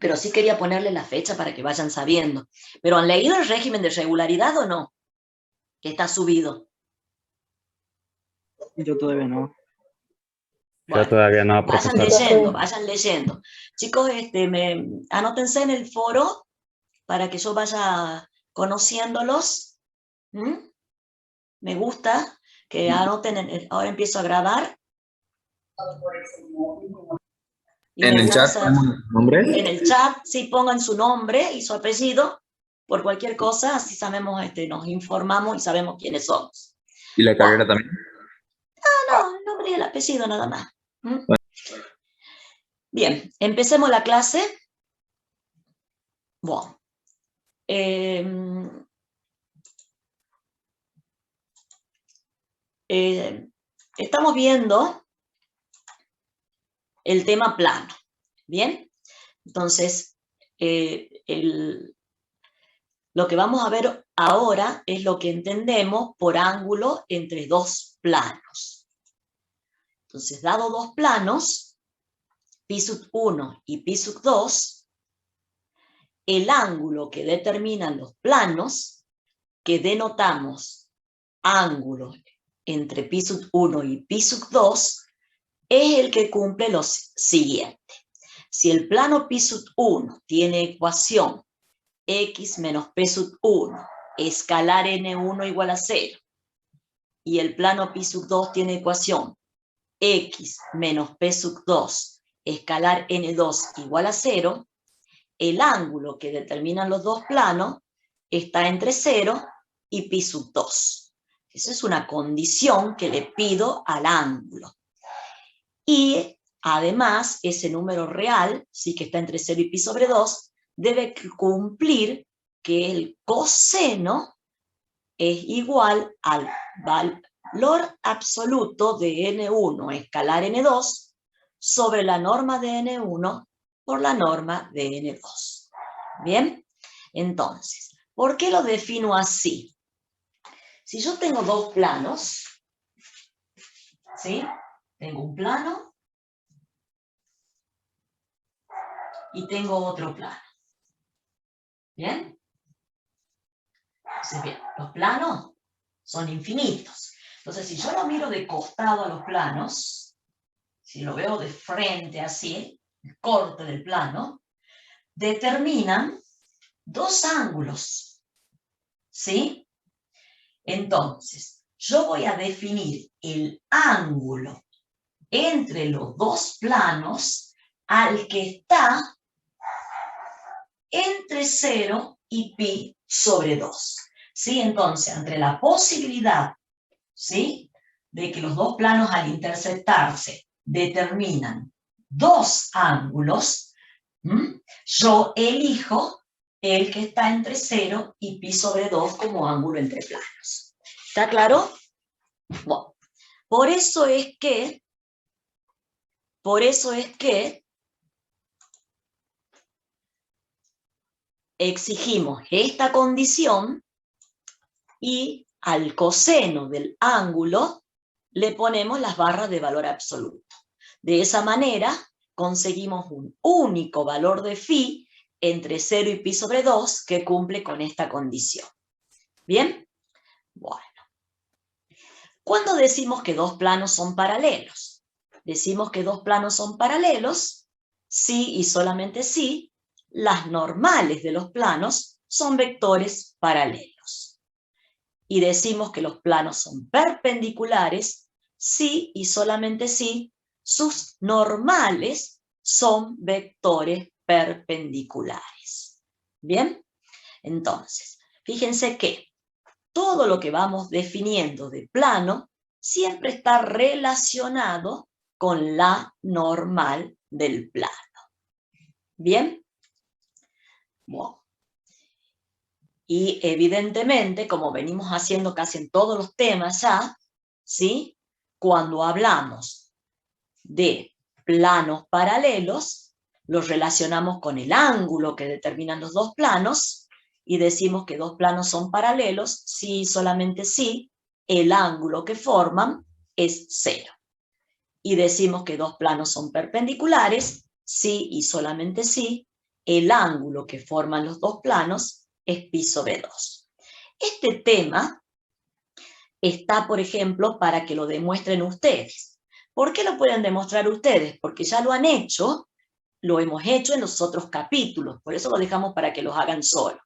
pero sí quería ponerle la fecha para que vayan sabiendo. ¿Pero han leído el régimen de regularidad o no? Que está subido. Yo todavía no. Yo Bueno, todavía no, vayan profesor. leyendo, vayan leyendo. Chicos, anótense en el foro para que yo vaya conociéndolos. ¿Mm? Me gusta que anoten, ahora empiezo a grabar. Y En me el chat gusta, ponemos los nombres. en el chat, sí, pongan su nombre y su apellido, por cualquier cosa, así sabemos, nos informamos y sabemos quiénes somos. Y la carrera Bueno, también. no, el nombre y el apellido nada más. ¿Mm? Bien, empecemos la clase. Bueno, estamos viendo el tema plano, ¿bien? Entonces, lo que vamos a ver ahora es lo que entendemos por ángulo entre dos planos. Entonces, dado dos planos, pi sub 1 y pi sub 2, el ángulo que determinan los planos, que denotamos ángulo entre pi sub 1 y pi sub 2, es el que cumple lo siguiente. Si el plano pi sub 1 tiene ecuación x menos p sub 1 escalar n1 igual a 0, y el plano pi sub 2 tiene ecuación x menos p sub 2 escalar n2 igual a 0, el ángulo que determinan los dos planos está entre 0 y pi sub 2. Esa es una condición que le pido al ángulo. Y además, ese número real, sí que está entre 0 y pi sobre 2, debe cumplir que el coseno es igual al valor absoluto de n1 escalar n2 sobre la norma de n1 por la norma de n2. ¿Bien? Entonces, ¿por qué lo defino así? Si yo tengo dos planos, ¿sí? Tengo un plano y tengo otro plano. ¿Bien? Entonces, bien, los planos son infinitos. Entonces, si yo lo miro de costado a los planos, si lo veo de frente así, el corte del plano, determinan dos ángulos. ¿Sí? Entonces, yo voy a definir el ángulo entre los dos planos al que está entre 0 y pi sobre 2. ¿Sí? Entonces, entre la posibilidad, ¿sí?, de que los dos planos al intersectarse determinan dos ángulos, yo elijo el que está entre 0 y pi sobre 2 como ángulo entre planos. ¿Está claro? Bueno, por eso es que exigimos esta condición y al coseno del ángulo le ponemos las barras de valor absoluto. De esa manera conseguimos un único valor de phi entre 0 y pi sobre 2 que cumple con esta condición. ¿Bien? Bueno. ¿Cuándo decimos que dos planos son paralelos? Decimos que dos planos son paralelos si y solamente si las normales de los planos son vectores paralelos. Y decimos que los planos son perpendiculares si y solamente si sus normales son vectores perpendiculares. ¿Bien? Entonces, fíjense que todo lo que vamos definiendo de plano siempre está relacionado con la normal del plano. ¿Bien? Bueno. Y evidentemente, como venimos haciendo casi en todos los temas ya, ¿sí?, cuando hablamos de planos paralelos, los relacionamos con el ángulo que determinan los dos planos y decimos que dos planos son paralelos si y solamente si el ángulo que forman es 0. Y decimos que dos planos son perpendiculares si y solamente si el ángulo que forman los dos planos es pi sobre 2. Este tema está, por ejemplo, para que lo demuestren ustedes. ¿Por qué lo pueden demostrar ustedes? Porque ya lo han hecho, lo hemos hecho en los otros capítulos, por eso lo dejamos para que los hagan solos.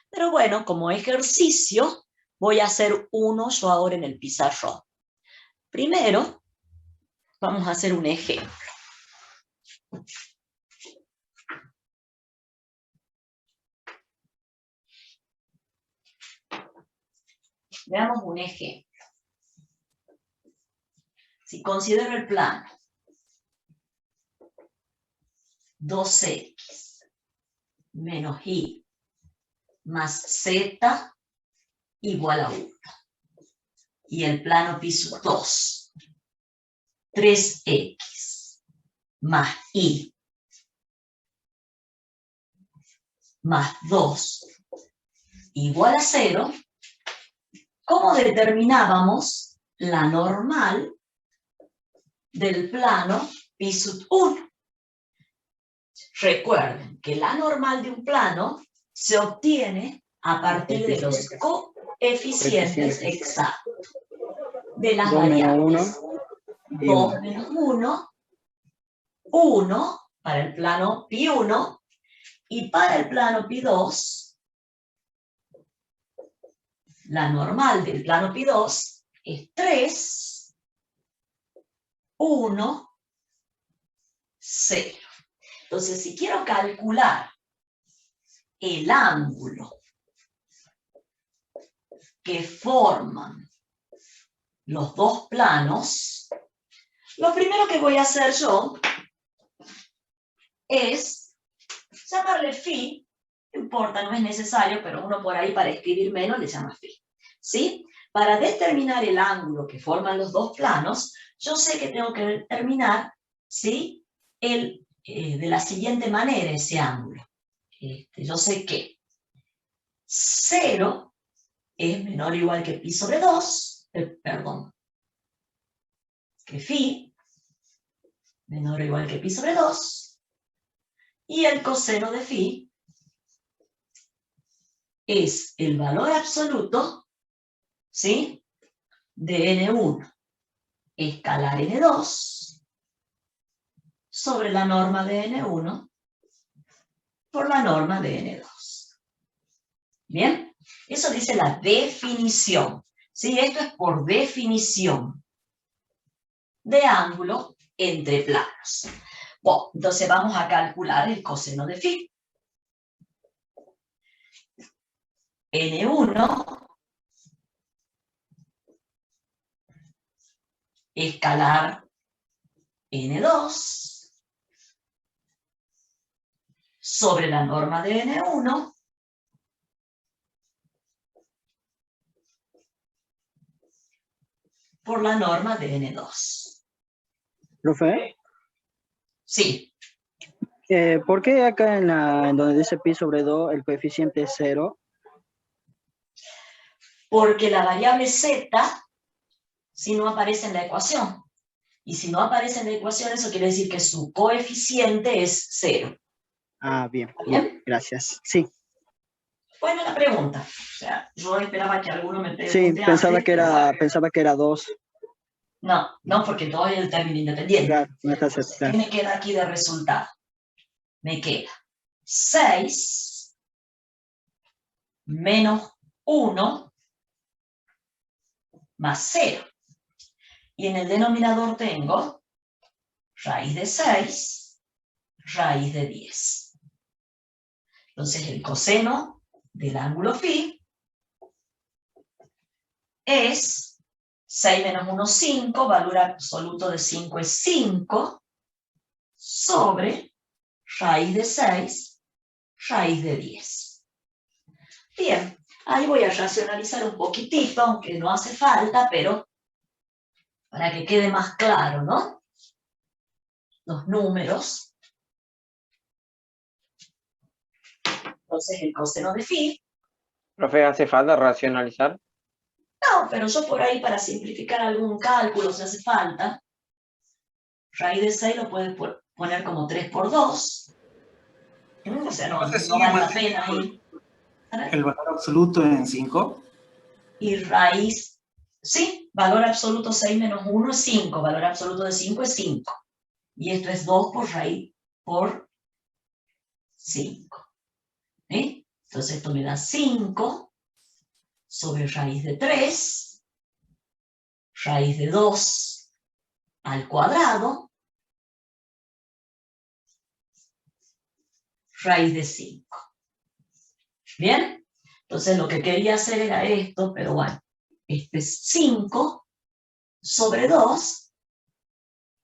Pero bueno, como ejercicio, voy a hacer uno yo ahora en el pizarrón. Primero, vamos a hacer un ejemplo. Veamos un ejemplo. Si considero el plano 2x menos y más z igual a 1. Y el plano pi sub 2, 3x más y más 2 igual a 0, ¿cómo determinábamos la normal del plano pi sub 1? Recuerden que la normal de un plano se obtiene a partir de los coeficientes exactos de las variables. 2 menos 1, 1 para el plano pi 1, y para el plano pi 2, la normal del plano pi 2 es 3, 1, 0. Entonces, si quiero calcular el ángulo que forman los dos planos, lo primero que voy a hacer yo es llamarle phi. No importa, no es necesario, pero uno por ahí para escribir menos le llama phi. ¿Sí? Para determinar el ángulo que forman los dos planos, yo sé que tengo que determinar, ¿sí?, de la siguiente manera ese ángulo. Yo sé que 0 es menor o igual que pi sobre 2, que phi menor o igual que pi sobre 2, y el coseno de phi es el valor absoluto, ¿sí?, de n1 escalar n2 sobre la norma de n1 por la norma de n2. ¿Bien? Eso dice la definición. ¿Sí? Esto es por definición de ángulo entre planos. Bueno, entonces vamos a calcular el coseno de phi. N1 escalar N2 sobre la norma de N1 por la norma de N2. Profe, Sí. ¿por qué acá en donde dice pi sobre 2 el coeficiente es 0? Porque la variable z, si no aparece en la ecuación, y si no aparece en la ecuación, eso quiere decir que su coeficiente es 0. Ah, bien, bien, gracias. Sí. Buena la pregunta. O sea, yo esperaba que alguno me pregunte Sí, pensaba antes, que era 2. No, no, porque todavía el término independiente. Claro, no está Entonces, claro. ¿qué me queda aquí de resultado? Me queda 6 menos 1 más 0. Y en el denominador tengo raíz de 6, raíz de 10. Entonces el coseno del ángulo phi es 6 menos 1, 5, valor absoluto de 5 es 5, sobre raíz de 6, raíz de 10. Bien, ahí voy a racionalizar un poquitito, aunque no hace falta, pero para que quede más claro, ¿no? Los números. Entonces el coseno de phi. Profe, ¿hace falta racionalizar? No, pero yo por ahí para simplificar algún cálculo si hace falta. Raíz de 6 lo puedes poner como 3 por 2. O sea, no Entonces, vale sigue la manteniendo pena ahí. A ver. el valor absoluto en 5. Y raíz, sí, valor absoluto 6 menos 1 es 5, valor absoluto de 5 es 5. Y esto es 2 por raíz por 5. ¿Sí? Entonces esto me da 5 sobre raíz de 3, raíz de 2 al cuadrado, raíz de 5. ¿Bien? Entonces lo que quería hacer era esto, pero bueno, este es 5 sobre 2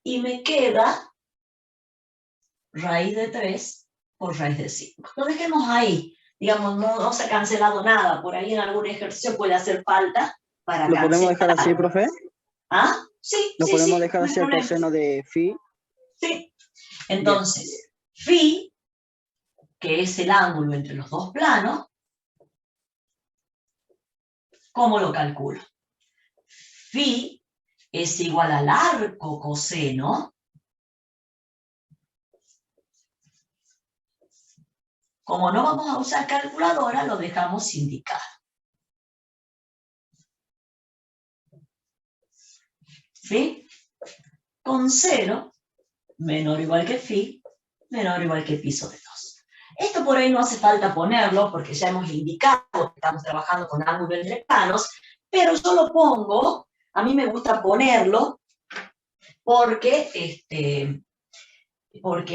y me queda raíz de 3 por raíz de 5. Lo dejemos ahí. Digamos, no se ha cancelado nada. Por ahí en algún ejercicio puede hacer falta para ¿Lo podemos dejar cancelar. así, profe? ¿Ah? Sí, ¿Lo sí, podemos sí, dejar no hay así el problema. coseno de phi? Sí. Entonces, phi, que es el ángulo entre los dos planos, ¿cómo lo calculo? Phi es igual al arco coseno. Como no vamos a usar calculadora, lo dejamos indicado. ¿Sí? Con 0, menor o igual que phi, menor o igual que pi sobre 2. Esto por ahí no hace falta ponerlo, porque ya hemos indicado que estamos trabajando con ángulo entre planos, pero yo lo pongo, a mí me gusta ponerlo, porque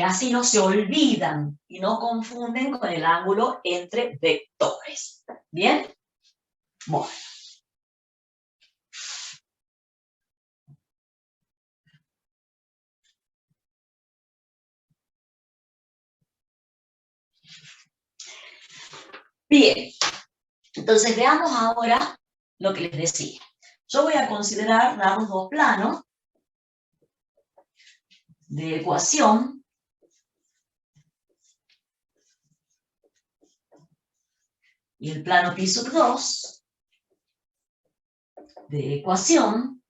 así no se olvidan y no confunden con el ángulo entre vectores. ¿Bien? Bueno. Bien, entonces veamos ahora lo que les decía. Yo voy a considerar dados dos planos de ecuación y el plano pi sub 2 de ecuación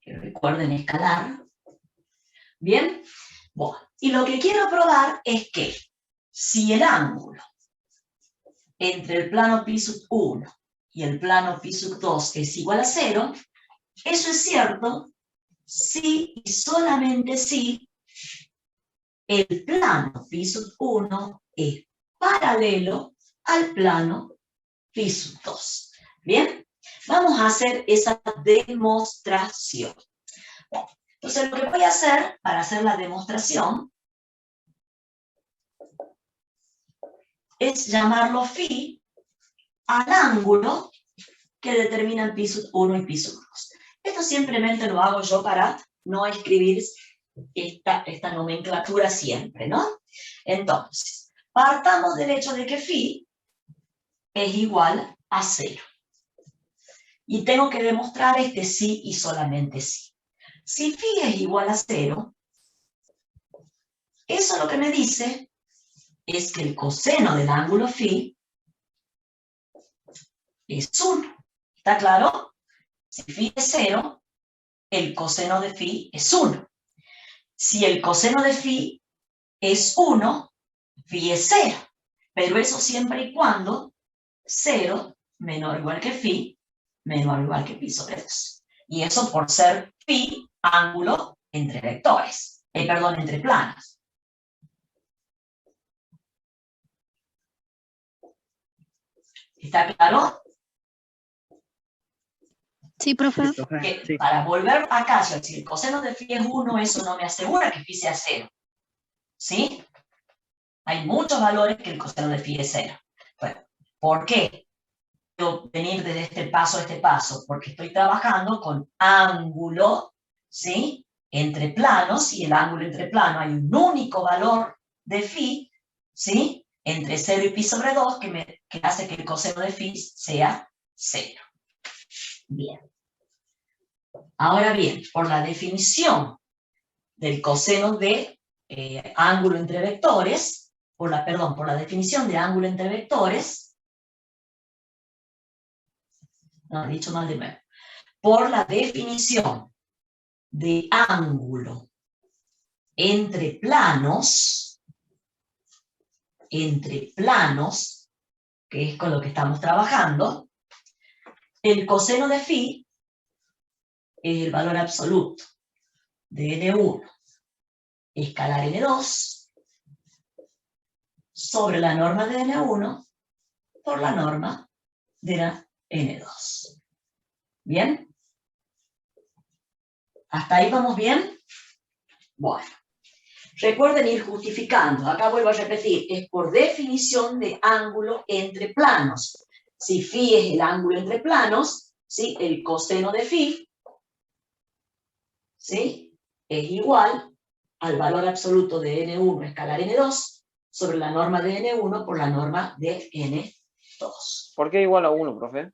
que recuerden escalar. Bien, bueno, y lo que quiero probar es que si el ángulo entre el plano pi sub 1 y el plano pi sub 2 es igual a 0, eso es cierto si y solamente si el plano pi sub 1 es paralelo al plano pi sub 2. ¿Bien? Vamos a hacer esa demostración. Entonces, lo que voy a hacer para hacer la demostración es llamarlo phi al ángulo que determinan pi sub 1 y pi sub 2. Esto simplemente lo hago yo para no escribir esta nomenclatura siempre, ¿no? Entonces, partamos del hecho de que phi es igual a 0. Y tengo que demostrar este sí y solamente sí. Si phi es igual a 0, eso lo que me dice es que el coseno del ángulo phi es 1. ¿Está claro? Si phi es 0, el coseno de phi es 1. Si el coseno de phi es 1, phi es 0. Pero eso siempre y cuando 0 menor o igual que phi, menor o igual que pi sobre 2. Y eso por ser phi, ángulo entre vectores. Entre planos. ¿Está claro? Sí, profe. Sí, profe, Que sí. para volver a casa, si el coseno de phi es 1, eso no me asegura que phi sea 0. ¿Sí? Hay muchos valores que el coseno de phi es 0. Bueno, ¿por qué? Venir desde este paso a este paso, porque estoy trabajando con ángulo, ¿sí? Entre planos, y el ángulo entre planos hay un único valor de phi, ¿sí? Entre 0 y pi sobre 2, que hace que el coseno de phi sea 0. Bien. Ahora bien, por la definición del coseno de ángulo entre vectores, por la definición de ángulo entre vectores, no, he dicho mal de nuevo. Por la definición de ángulo entre planos, que es con lo que estamos trabajando, el coseno de phi es el valor absoluto de n1 escalar n2 sobre la norma de n1 por la norma de la n2. ¿Bien? ¿Hasta ahí vamos bien? Bueno. Recuerden ir justificando. Acá vuelvo a repetir. Es por definición de ángulo entre planos. Si phi es el ángulo entre planos, ¿sí? El coseno de phi, ¿sí? Es igual al valor absoluto de n1 escalar n2 sobre la norma de n1 por la norma de n2. ¿Por qué igual a 1, profe?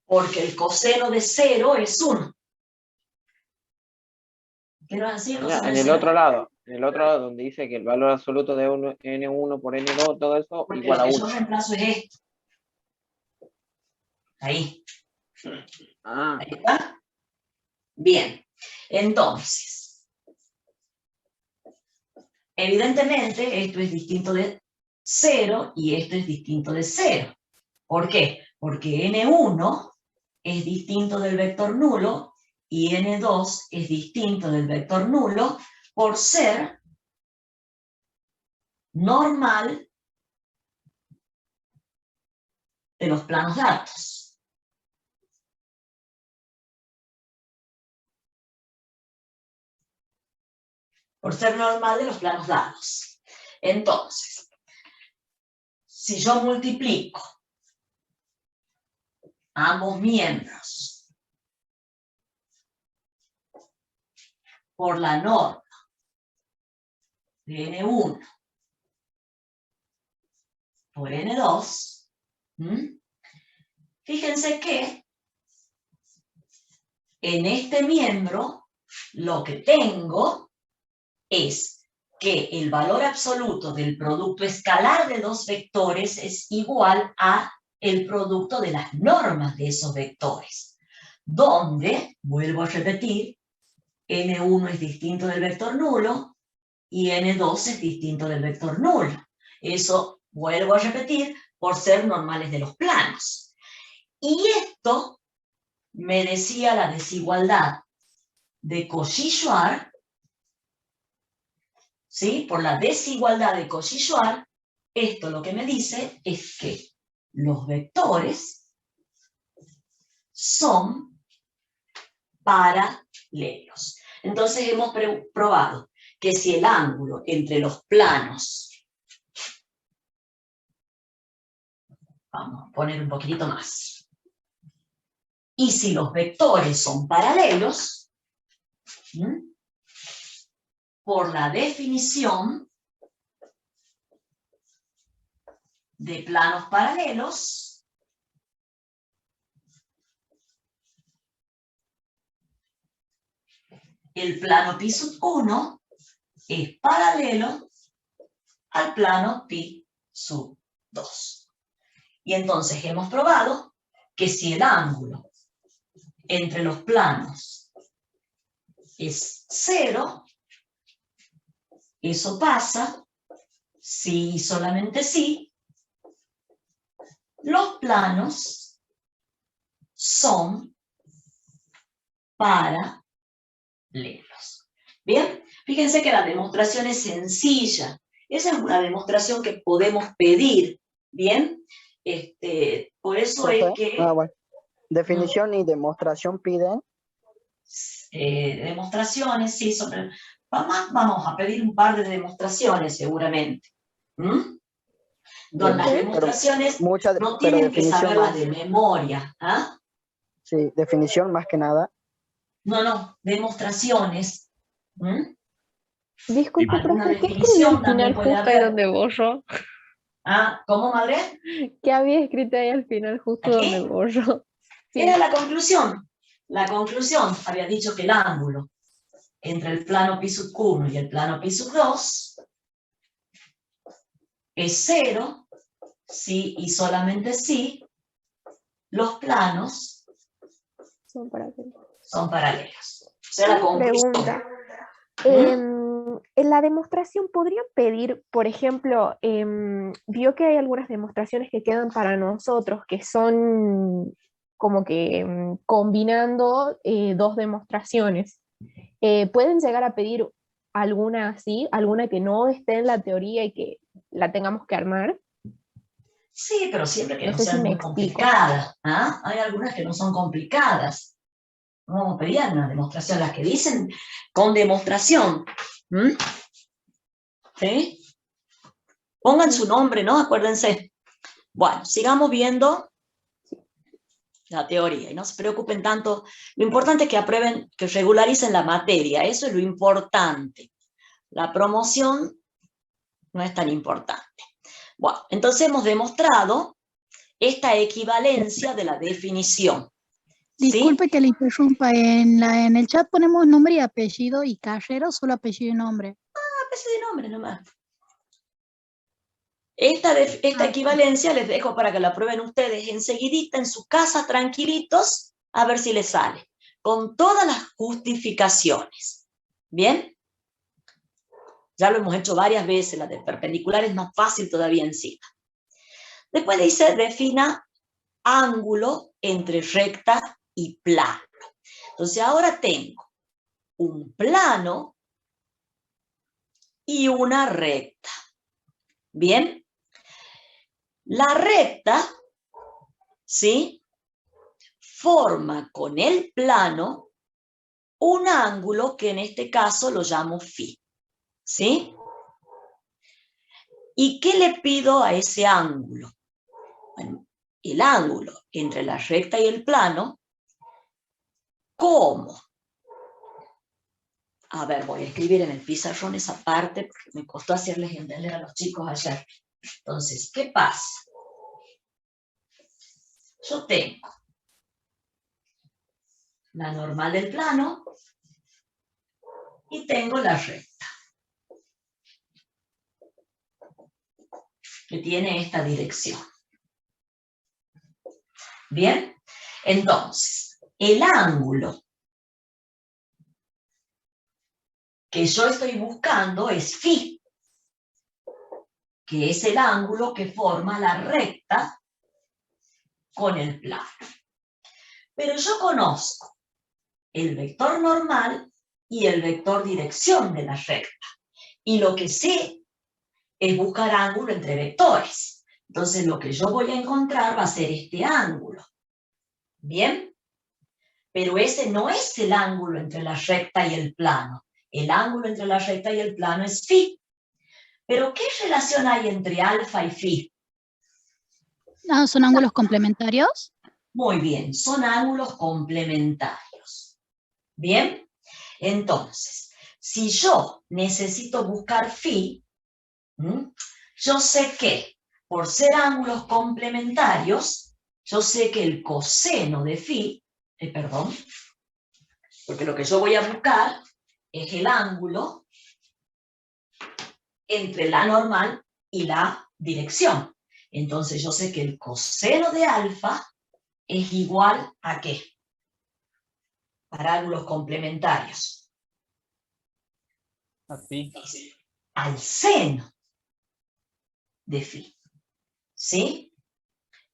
Porque el coseno de 0 es 1. ¿Qué no es así? El coseno En de el 0? otro lado, donde dice que el valor absoluto de n1 por n2, todo eso, Porque igual lo a que 1. yo reemplazo es esto. Ahí. Ah, Ahí está. Bien. Entonces, evidentemente esto es distinto de 0 y esto es distinto de 0. ¿Por qué? Porque n1 es distinto del vector nulo y n2 es distinto del vector nulo por ser normal de los planos datos. Por ser normal de los planos dados. Entonces, si yo multiplico ambos miembros por la norma de n1 por n2, fíjense que en este miembro lo que tengo es que el valor absoluto del producto escalar de dos vectores es igual a el producto de las normas de esos vectores, donde, vuelvo a repetir, n1 es distinto del vector nulo y n2 es distinto del vector nulo. Eso, vuelvo a repetir, por ser normales de los planos. Y esto me decía la desigualdad de Cauchy-Schwarz, ¿sí? Por la desigualdad de Cauchy-Schwarz, esto lo que me dice es que los vectores son paralelos. Entonces hemos probado que si el ángulo entre los planos, vamos a poner un poquitito más, y si los vectores son paralelos, por la definición de planos paralelos, el plano pi sub 1 es paralelo al plano pi sub 2. Y entonces hemos probado que si el ángulo entre los planos es 0, eso pasa si y solamente si los planos son paralelos. Bien, fíjense que la demostración es sencilla. Esa es una demostración que podemos pedir. Bien, por eso Profe, es que bueno. Definición y demostración piden. demostraciones, sí, vamos a pedir un par de demostraciones seguramente. Donde las demostraciones no tienen que saberlas de memoria. ¿Ah? Sí, definición más que nada. No, demostraciones. Disculpe, Alguna profe, ¿qué escribió definición al también final puede justo ahí haber. donde borro? Ah, ¿cómo, madre? ¿Qué había escrito ahí al final justo ¿Aquí? donde borro? Sí. Era la conclusión. La conclusión había dicho que el ángulo entre el plano pi sub 1 y el plano pi sub 2 es 0 si y solamente si los planos Son paralelos. son paralelos. sea, la Una conclusión. pregunta. ¿Mm? En la demostración, ¿podrían pedir, por ejemplo, vio que hay algunas demostraciones que quedan para nosotros que son como que combinando dos demostraciones? ¿Pueden llegar a pedir alguna así, alguna que no esté en la teoría y que la tengamos que armar? Sí, pero siempre que No no sé si sean me muy explico. complicadas. ¿Ah? Hay algunas que no son complicadas. No vamos a pedir una demostración. Las que dicen con demostración. ¿Mm? ¿Sí? Pongan su nombre, ¿no? Acuérdense. Bueno, sigamos viendo la teoría y no se preocupen tanto. Lo importante es que aprueben, que regularicen la materia. Eso es lo importante. La promoción no es tan importante. Bueno, entonces hemos demostrado esta equivalencia de la definición. ¿Sí? Disculpe que le interrumpa, en el chat ponemos nombre y apellido y carrera, solo apellido y nombre. Apellido y nombre nomás. Esta equivalencia les dejo para que la prueben ustedes enseguidita en su casa, tranquilitos, a ver si les sale. Con todas las justificaciones. ¿Bien? Ya lo hemos hecho varias veces, la de perpendicular es más fácil todavía encima. Después dice, defina ángulo entre recta y plano. Entonces ahora tengo un plano y una recta. ¿Bien? La recta, ¿sí?, forma con el plano un ángulo que en este caso lo llamo φ. ¿Sí? ¿Y qué le pido a ese ángulo? Bueno, el ángulo entre la recta y el plano, ¿cómo? A ver, voy a escribir en el pizarrón esa parte porque me costó hacerles entender a los chicos ayer. Entonces, ¿qué pasa? Yo tengo la normal del plano y tengo la recta, que tiene esta dirección. ¿Bien? Entonces, el ángulo que yo estoy buscando es φ, que es el ángulo que forma la recta con el plano. Pero yo conozco el vector normal y el vector dirección de la recta. Y lo que sé es buscar ángulo entre vectores. Entonces lo que yo voy a encontrar va a ser este ángulo. ¿Bien? Pero ese no es el ángulo entre la recta y el plano. El ángulo entre la recta y el plano es φ. ¿Pero qué relación hay entre alfa y φ? Ah, ¿son ángulos complementarios? Muy bien, son ángulos complementarios. ¿Bien? Entonces, si yo necesito buscar φ, yo sé que por ser ángulos complementarios, yo sé que el coseno de φ, porque lo que yo voy a buscar es el ángulo entre la normal y la dirección. Entonces yo sé que el coseno de alfa es igual a ¿qué? Para ángulos complementarios. Así. Al seno de φ. ¿Sí?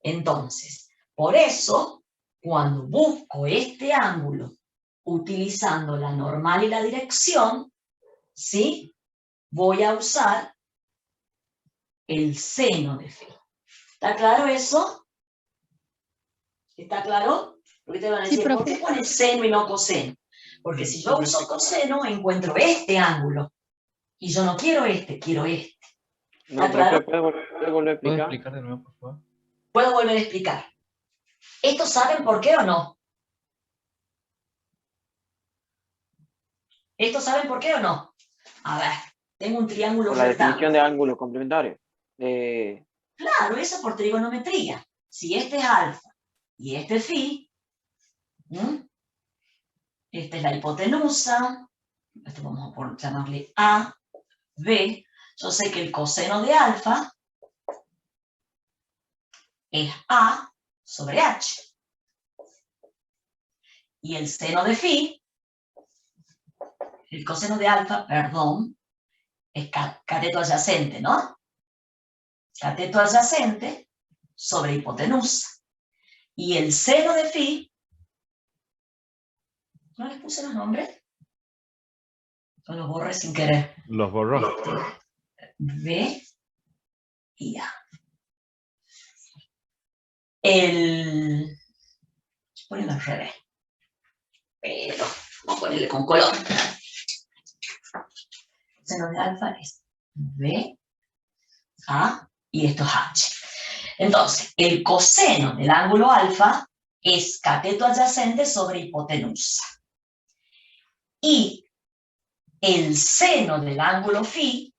Entonces, por eso, cuando busco este ángulo utilizando la normal y la dirección, ¿sí?, voy a usar el seno de φ. ¿Está claro eso? ¿Está claro? Porque te van a Sí, decir, ¿por qué profe. pones seno y no coseno? Porque si yo uso coseno, encuentro este ángulo. Y yo no quiero este, quiero este. No, ¿Está claro? profe, ¿puede volver a ¿Puedo explicar? explicar de nuevo, por favor? Puedo volver a explicar. ¿Estos saben por qué o no? ¿Estos saben por qué o no? A ver, tengo un triángulo Por la definición de rectángulo. ángulos complementarios. Claro, eso por trigonometría. Si este es alfa y este es phi, esta es la hipotenusa, esto vamos a llamarle A, B, yo sé que el coseno de alfa es A sobre H. Y el seno de phi el coseno de alfa, perdón, es cateto adyacente, ¿no? Cateto adyacente sobre hipotenusa. Y el seno de phi, ¿no les puse los nombres? O los borré sin querer. Los borró. B y A. El... Ponelo al revés. Pero vamos a ponerle con color. El seno de alfa es B, A y esto es H. Entonces, el coseno del ángulo alfa es cateto adyacente sobre hipotenusa. Y el seno del ángulo phi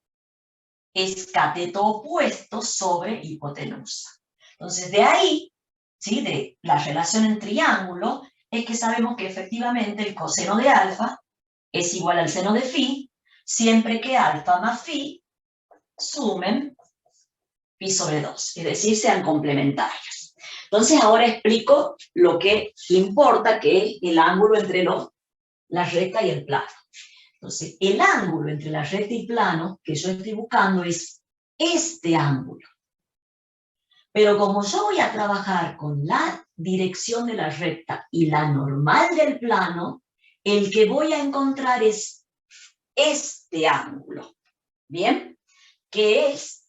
es cateto opuesto sobre hipotenusa. Entonces, de ahí, ¿sí?, de la relación en triángulo, es que sabemos que efectivamente el coseno de alfa es igual al seno de phi, siempre que alfa más phi sumen pi sobre 2, es decir, sean complementarios. Entonces, ahora explico lo que importa, que es el ángulo entre la recta y el plano. Entonces, el ángulo entre la recta y plano que yo estoy buscando es este ángulo. Pero como yo voy a trabajar con la dirección de la recta y la normal del plano, el que voy a encontrar es este ángulo, ¿bien? Que es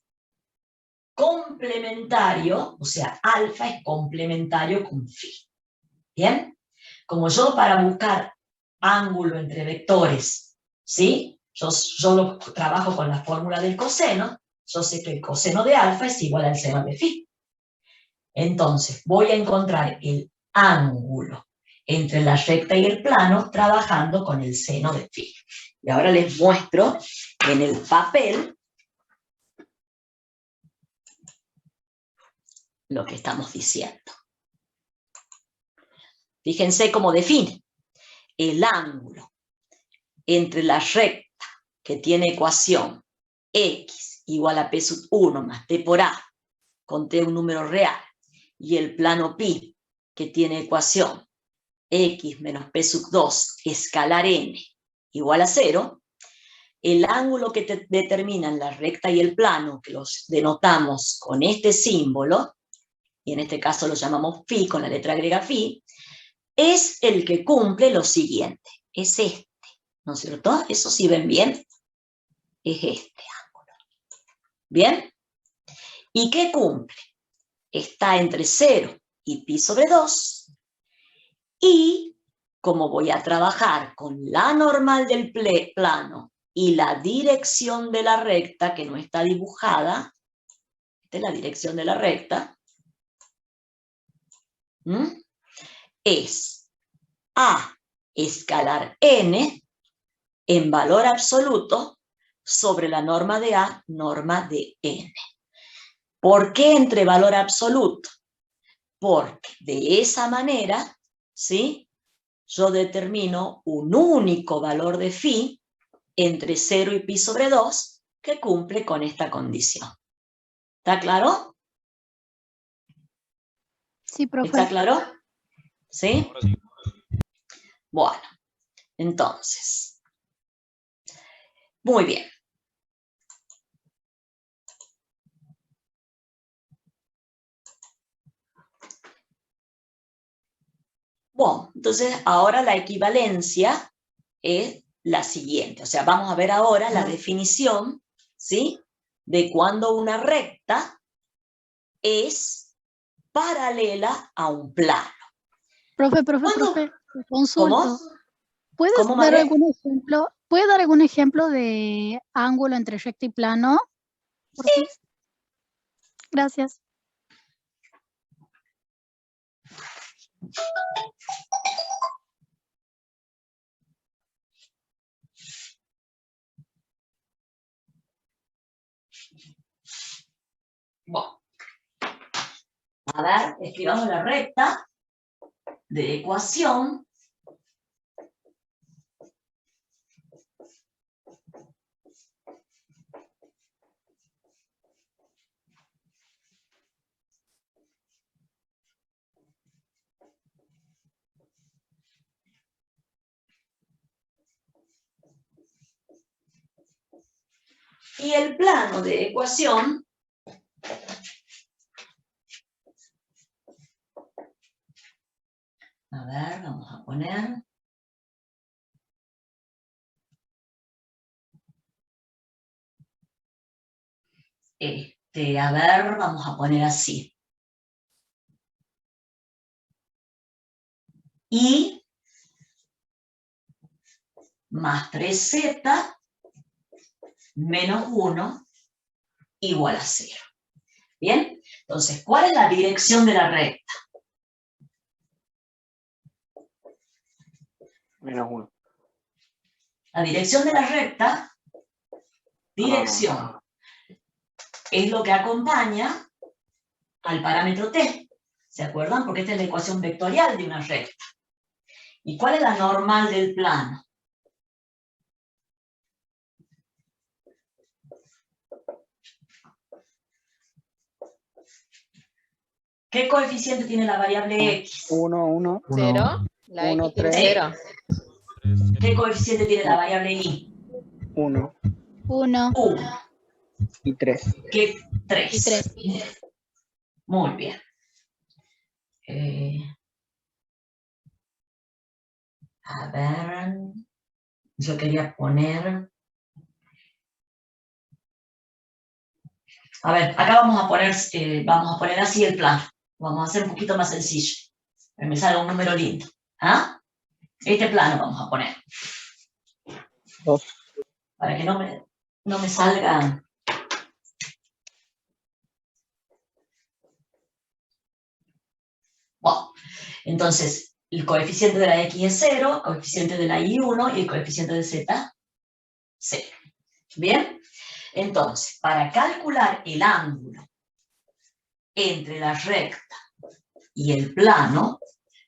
complementario, o sea, alfa es complementario con phi, ¿bien? Como yo para buscar ángulo entre vectores, ¿sí? Yo lo trabajo con la fórmula del coseno, yo sé que el coseno de alfa es igual al seno de phi. Entonces, voy a encontrar el ángulo entre la recta y el plano trabajando con el seno de phi. Y ahora les muestro en el papel lo que estamos diciendo. Fíjense cómo define el ángulo entre la recta que tiene ecuación x igual a p sub 1 más t por a, con t un número real, y el plano pi que tiene ecuación x menos p sub 2 escalar n igual a 0, el ángulo que determinan la recta y el plano, que los denotamos con este símbolo, y en este caso lo llamamos phi con la letra griega phi, es el que cumple lo siguiente, es este, ¿no es cierto? Eso sí ven bien, es este ángulo. ¿Bien? ¿Y qué cumple? Está entre 0 y pi sobre 2, y como voy a trabajar con la normal del plano y la dirección de la recta, que no está dibujada, esta es la dirección de la recta, es A escalar n en valor absoluto sobre la norma de A, norma de n. ¿Por qué entre valor absoluto? Porque de esa manera, ¿sí?, yo determino un único valor de phi entre 0 y pi sobre 2 que cumple con esta condición. ¿Está claro? Sí, profe. ¿Está claro? ¿Sí? Bueno, entonces. Muy bien. Bueno, entonces ahora la equivalencia es la siguiente. O sea, vamos a ver ahora la definición, ¿sí?, de cuando una recta es paralela a un plano. Profe, ¿Cuándo? consulto. ¿Cómo? ¿Puedes ¿Cómo, dar María? algún ejemplo? ¿Puede dar algún ejemplo de ángulo entre recta y plano? Sí. Gracias. Bueno, a ver, escribamos la recta de ecuación. Y el plano de ecuación a ver, vamos a poner a ver, vamos a poner así. Y más 3z menos 1 igual a 0. ¿Bien? Entonces, ¿cuál es la dirección de la recta? Menos 1. La dirección de la recta, dirección, es lo que acompaña al parámetro t. ¿Se acuerdan? Porque esta es la ecuación vectorial de una recta. ¿Y cuál es la normal del plano? ¿Qué coeficiente tiene la variable x? 1, 1. 0. La Uno, X tiene tres. 0. ¿Qué coeficiente tiene la variable y? 1 1 1. y 3. ¿Qué? 3. y 3. Muy bien. A ver, yo quería poner... A ver, acá vamos a poner así el plano. Vamos a hacer un poquito más sencillo. Que me salga un número lindo. ¿Ah? Este plano vamos a poner. 2. Para que no me salga... Bueno, entonces, el coeficiente de la x es 0, el coeficiente de la y 1 y el coeficiente de z 0. ¿Bien? Entonces, para calcular el ángulo entre la recta y el plano,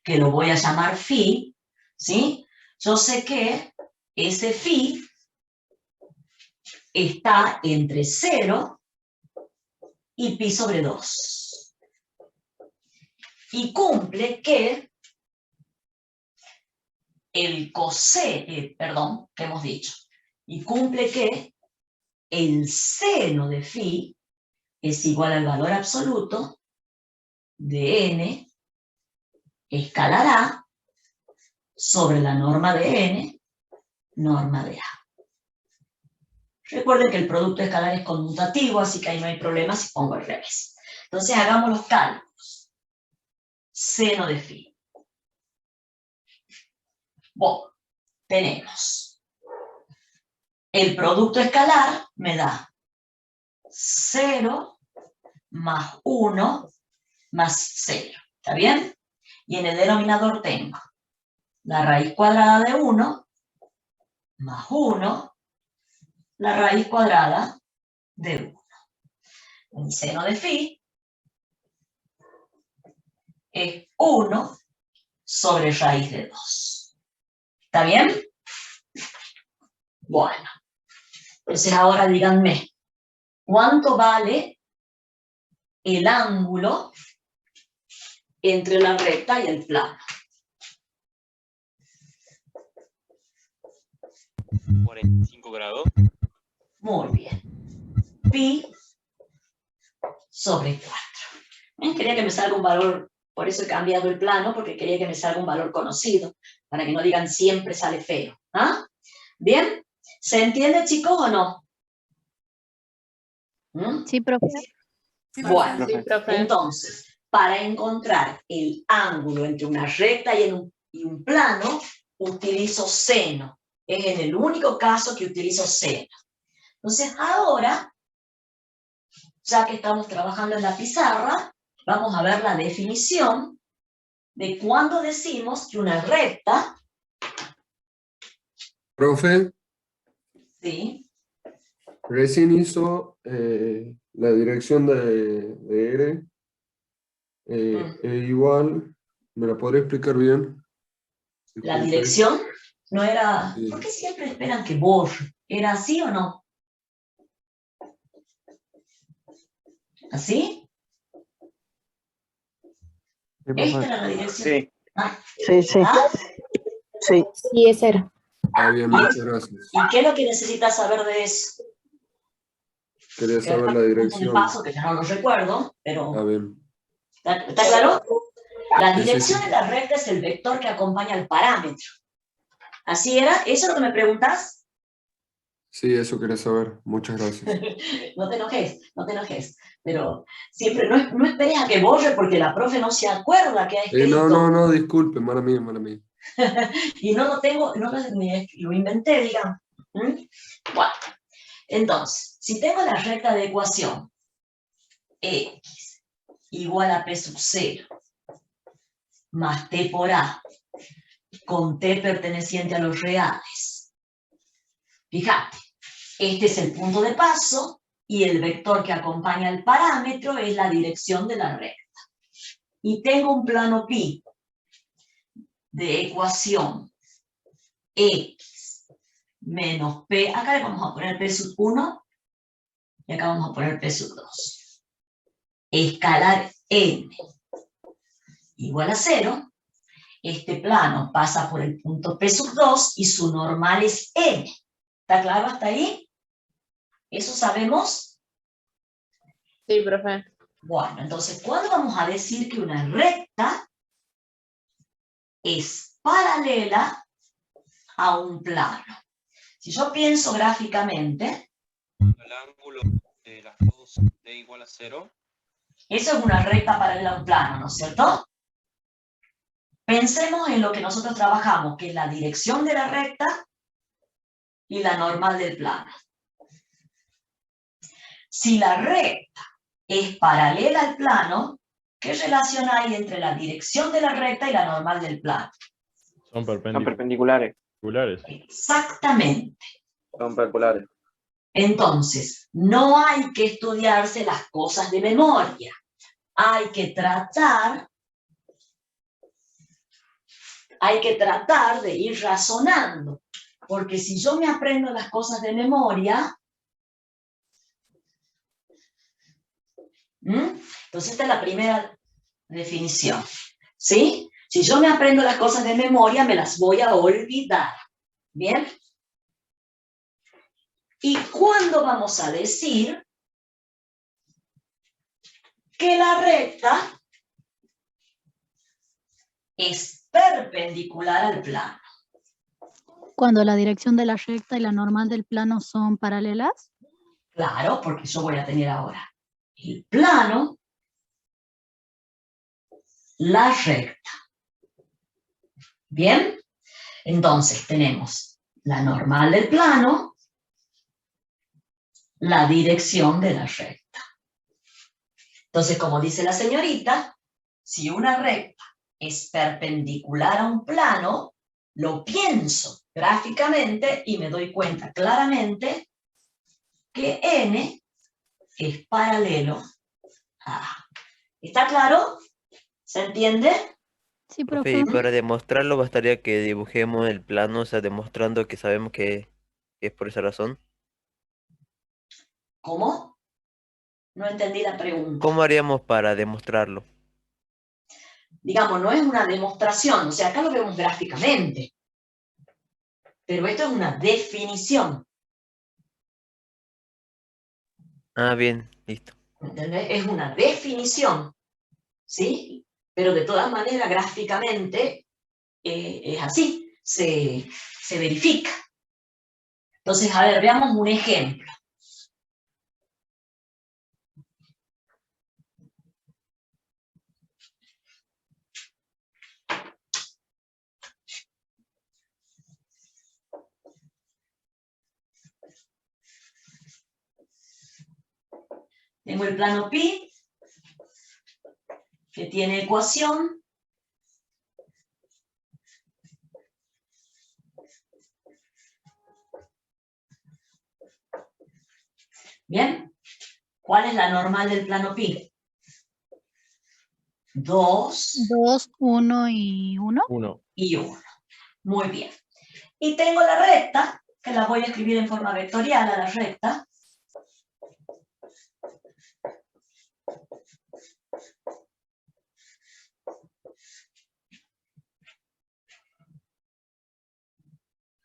que lo voy a llamar phi, ¿sí? Yo sé que ese phi está entre 0 y pi sobre 2. Y cumple que el perdón, ¿qué hemos dicho? Y cumple que el seno de phi es igual al valor absoluto de n escalar a sobre la norma de n, norma de a. Recuerden que el producto escalar es conmutativo, así que ahí no hay problema si pongo al revés. Entonces hagamos los cálculos. Seno de phi. Bueno, tenemos el producto escalar me da 0 más 1 más 0. ¿Está bien? Y en el denominador tengo la raíz cuadrada de 1 más 1, la raíz cuadrada de 1. El seno de phi es 1 sobre raíz de 2. ¿Está bien? Bueno. Entonces ahora díganme, ¿cuánto vale el ángulo entre la recta y el plano? 45 grados. Muy bien. Pi sobre 4. Quería que me salga un valor, por eso he cambiado el plano, porque quería que me salga un valor conocido, para que no digan siempre sale feo. ¿Ah? ¿Bien? ¿Se entiende, chicos, o no? ¿Mm? Sí, profe. Bueno, Sí, profe. entonces, para encontrar el ángulo entre una recta y un plano, utilizo seno. Es en el único caso que utilizo seno. Entonces, ahora, ya que estamos trabajando en la pizarra, vamos a ver la definición de cuando decimos que una recta, Profe, ¿sí? recién hizo la dirección de R. Igual, ¿me la podría explicar bien? La dirección no era... Sí. ¿Por qué siempre esperan que borre? ¿Era así o no? ¿Así? Esta era la dirección. Sí. Ah, Sí, sí. ¿ah? Sí. Sí, ese era. Está bien, muchas gracias. ¿Y qué es lo que necesitas saber de eso? Quería Que saber era la un dirección. paso que ya no lo recuerdo, pero Ah, bien. ¿está claro? La Sí, sí, dirección sí. de la recta es el vector que acompaña al parámetro. ¿Así era? ¿Eso es lo que me preguntas? Sí, eso quería saber. Muchas gracias. No te enojes, no te enojes. Pero siempre no esperes a que borre porque la profe no se acuerda que ha escrito. No, disculpe, mala mía, mala mía. Y no lo tengo, no lo inventé, digamos. ¿Mm? Bueno, entonces, si tengo la recta de ecuación x igual a p sub 0 más t por a con t perteneciente a los reales. Fíjate, este es el punto de paso y el vector que acompaña al parámetro es la dirección de la recta. Y tengo un plano pi de ecuación x menos p, acá le vamos a poner p sub 1 y acá vamos a poner p sub 2. Escalar n igual a 0. Este plano pasa por el punto p sub 2 y su normal es n. ¿Está claro hasta ahí? ¿Eso sabemos? Sí, profe. Bueno, entonces, ¿cuándo vamos a decir que una recta es paralela a un plano? Si yo pienso gráficamente, El ángulo de las dos d igual a 0. eso es una recta paralela a un plano, ¿no es cierto? Pensemos en lo que nosotros trabajamos, que es la dirección de la recta y la normal del plano. Si la recta es paralela al plano, ¿qué relación hay entre la dirección de la recta y la normal del plano? Son Son perpendiculares. perpendiculares. Exactamente. Son perpendiculares. Entonces, no hay que estudiarse las cosas de memoria. Hay que tratar de ir razonando. Porque si yo me aprendo las cosas de memoria, entonces esta es la primera definición. ¿Sí? Si yo me aprendo las cosas de memoria, me las voy a olvidar. ¿Bien? ¿Y cuándo vamos a decir que la recta es perpendicular al plano? Cuando la dirección de la recta y la normal del plano son paralelas. Claro, porque yo voy a tener ahora el plano, la recta. ¿Bien? Entonces tenemos la normal del plano, la dirección de la recta. Entonces, como dice la señorita, si una recta es perpendicular a un plano, lo pienso gráficamente y me doy cuenta claramente que n es paralelo a A. ¿Está claro? ¿Se entiende? Sí, Profe, profe. y para demostrarlo bastaría que dibujemos el plano, o sea, demostrando que sabemos que es por esa razón. ¿Cómo? No entendí la pregunta. ¿Cómo haríamos para demostrarlo? Digamos, no es una demostración, o sea, acá lo vemos gráficamente. Pero esto es una definición. Ah, bien, listo. ¿Entendés? Es una definición. ¿Sí? Pero de todas maneras, gráficamente, es así. Se verifica. Entonces, a ver, veamos un ejemplo. Tengo el plano pi, que tiene ecuación. Bien. ¿Cuál es la normal del plano pi? 2. 2, 1 y 1. 1. Y 1. Muy bien. Y tengo la recta, que la voy a escribir en forma vectorial a la recta.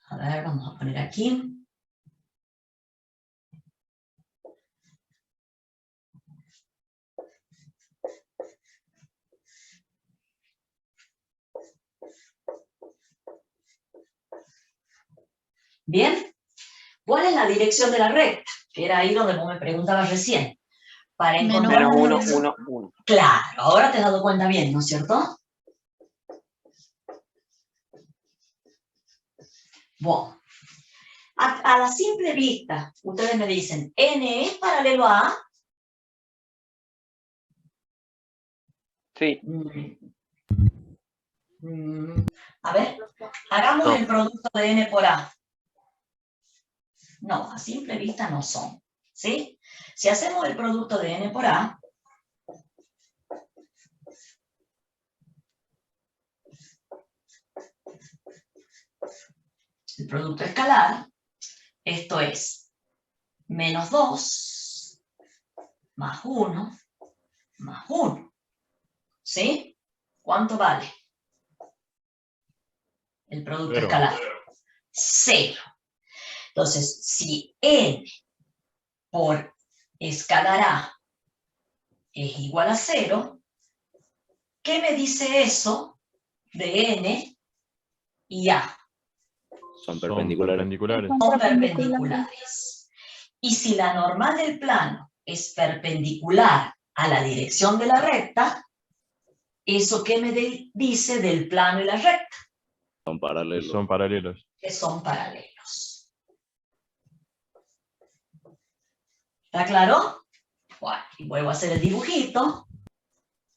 A ver, vamos a poner aquí. Bien. ¿Cuál es la dirección de la recta? Que era ahí donde vos me preguntabas recién. Para encontrar Menos la 1, dirección. 1, 1. Claro, ahora te has dado cuenta bien, ¿no es cierto? Bueno, a la simple vista, ustedes me dicen, N es paralelo a A. Sí. A ver, hagamos No. el producto de N por A. No, a simple vista no son, ¿sí? Si hacemos el producto de N por A, el producto escalar, esto es menos 2 más 1 más 1, ¿sí? ¿Cuánto vale el producto escalar? 0. Entonces, si N por escalar A es igual a 0, ¿qué me dice eso de N y A? Son perpendiculares. Son perpendiculares. Y si la normal del plano es perpendicular a la dirección de la recta, ¿eso qué me dice del plano y la recta? Son paralelos. Que son paralelos. ¿Está claro? Bueno, y vuelvo a hacer el dibujito.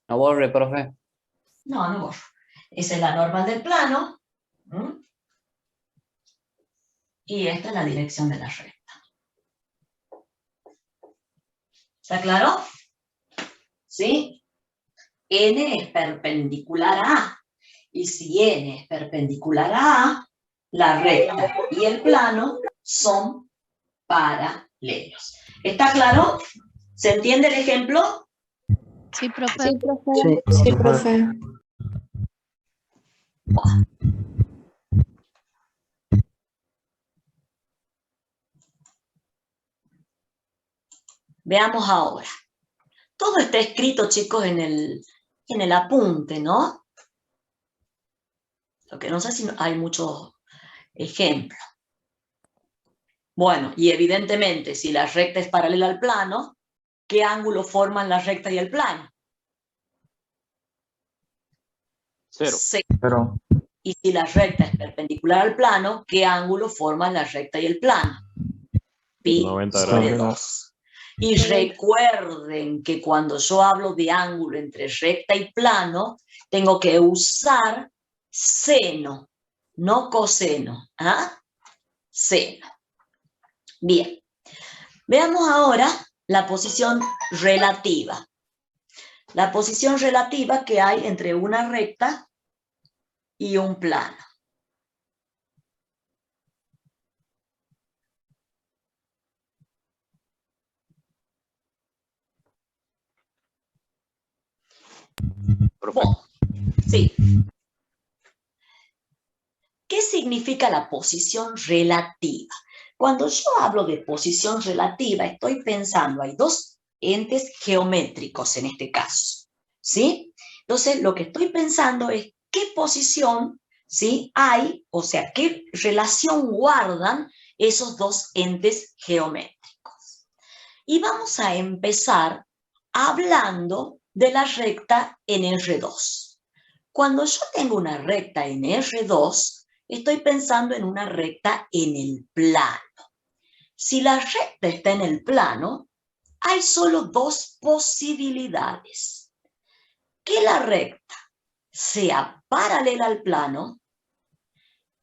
No borre, profe. No, no borro. Esa es la normal del plano. ¿Mm? Y esta es la dirección de la recta. ¿Está claro? ¿Sí? N es perpendicular a A. Y si N es perpendicular a A, la recta y el plano son paralelos. ¿Está claro? ¿Se entiende el ejemplo? Sí, profe. Sí, profe. Veamos ahora. Todo está escrito, chicos, en el apunte, ¿no? Lo que no sé si hay muchos ejemplos. Bueno, y evidentemente, si la recta es paralela al plano, ¿qué ángulo forman la recta y el plano? 0. 0. Y si la recta es perpendicular al plano, ¿qué ángulo forman la recta y el plano? Pi sobre 2. Y recuerden que cuando yo hablo de ángulo entre recta y plano, tengo que usar seno, no coseno. ¿Ah? Seno. Bien. Veamos ahora la posición relativa. La posición relativa que hay entre una recta y un plano. Bueno, sí. ¿Qué significa la posición relativa? Cuando yo hablo de posición relativa, estoy pensando, hay dos entes geométricos en este caso, ¿sí? Entonces, lo que estoy pensando es qué posición, ¿sí?, hay, o sea, qué relación guardan esos dos entes geométricos. Y vamos a empezar hablando de la recta en R2. Cuando yo tengo una recta en R2, estoy pensando en una recta en el plano. Si la recta está en el plano, hay solo dos posibilidades. Que la recta sea paralela al plano,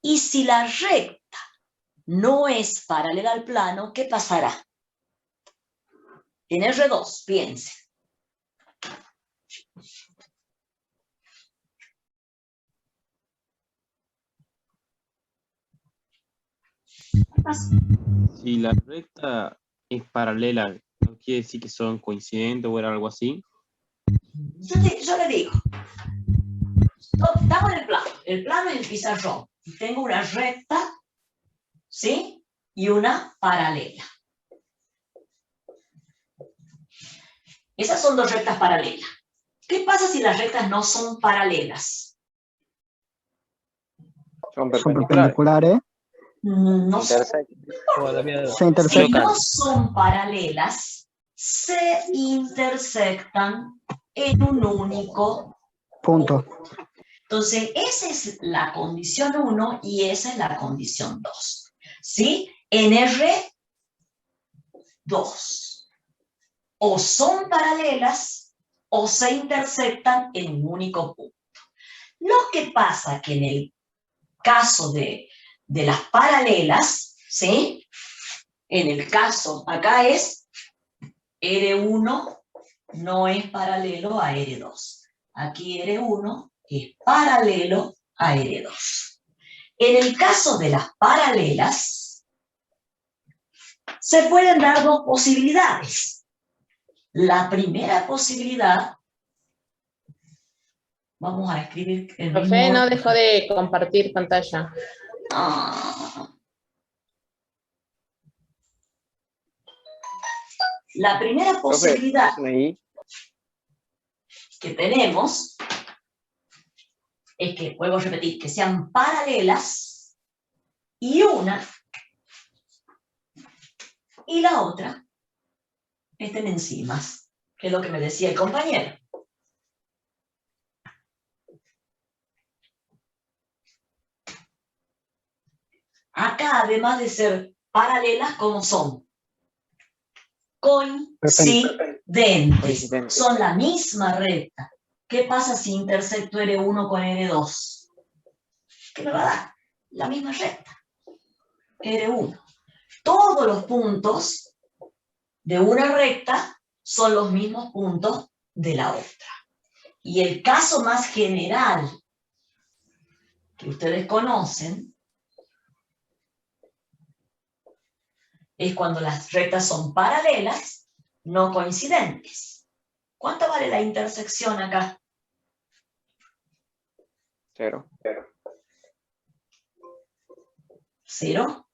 y si la recta no es paralela al plano, ¿qué pasará? En R2, piense. ¿Qué pasa? Si la recta es paralela, ¿no quiere decir que son coincidentes o era algo así? Yo le digo, estamos en el plano es el pizarrón, y tengo una recta, ¿sí?, y una paralela. Esas son dos rectas paralelas. ¿Qué pasa si las rectas no son paralelas? Son Son perpendiculares. perpendiculares. No son, Se si intersectan. no son paralelas, se intersectan en un único Punto. Entonces, esa es la condición 1 y esa es la condición 2. ¿Sí? En R2. O son paralelas o se intersectan en un único punto. Lo que pasa que en el caso de las paralelas, ¿sí? En el caso, acá es R1 no es paralelo a R2. Aquí R1 es paralelo a R2. En el caso de las paralelas, se pueden dar dos posibilidades. La primera posibilidad, vamos a escribir el mismo Profe, no orden. dejó de compartir pantalla. La primera posibilidad Profe, que tenemos es que, vuelvo a repetir, que sean paralelas y una y la otra estén encima, que es lo que me decía el compañero. Acá, además de ser paralelas, ¿cómo son? Coincidentes. Son la misma recta. ¿Qué pasa si intersecto R1 con R2? ¿Qué me va a dar? La misma recta. R1. Todos los puntos de una recta son los mismos puntos de la otra. Y el caso más general que ustedes conocen es cuando las rectas son paralelas, no coincidentes. ¿Cuánto vale la intersección acá? 0. 0.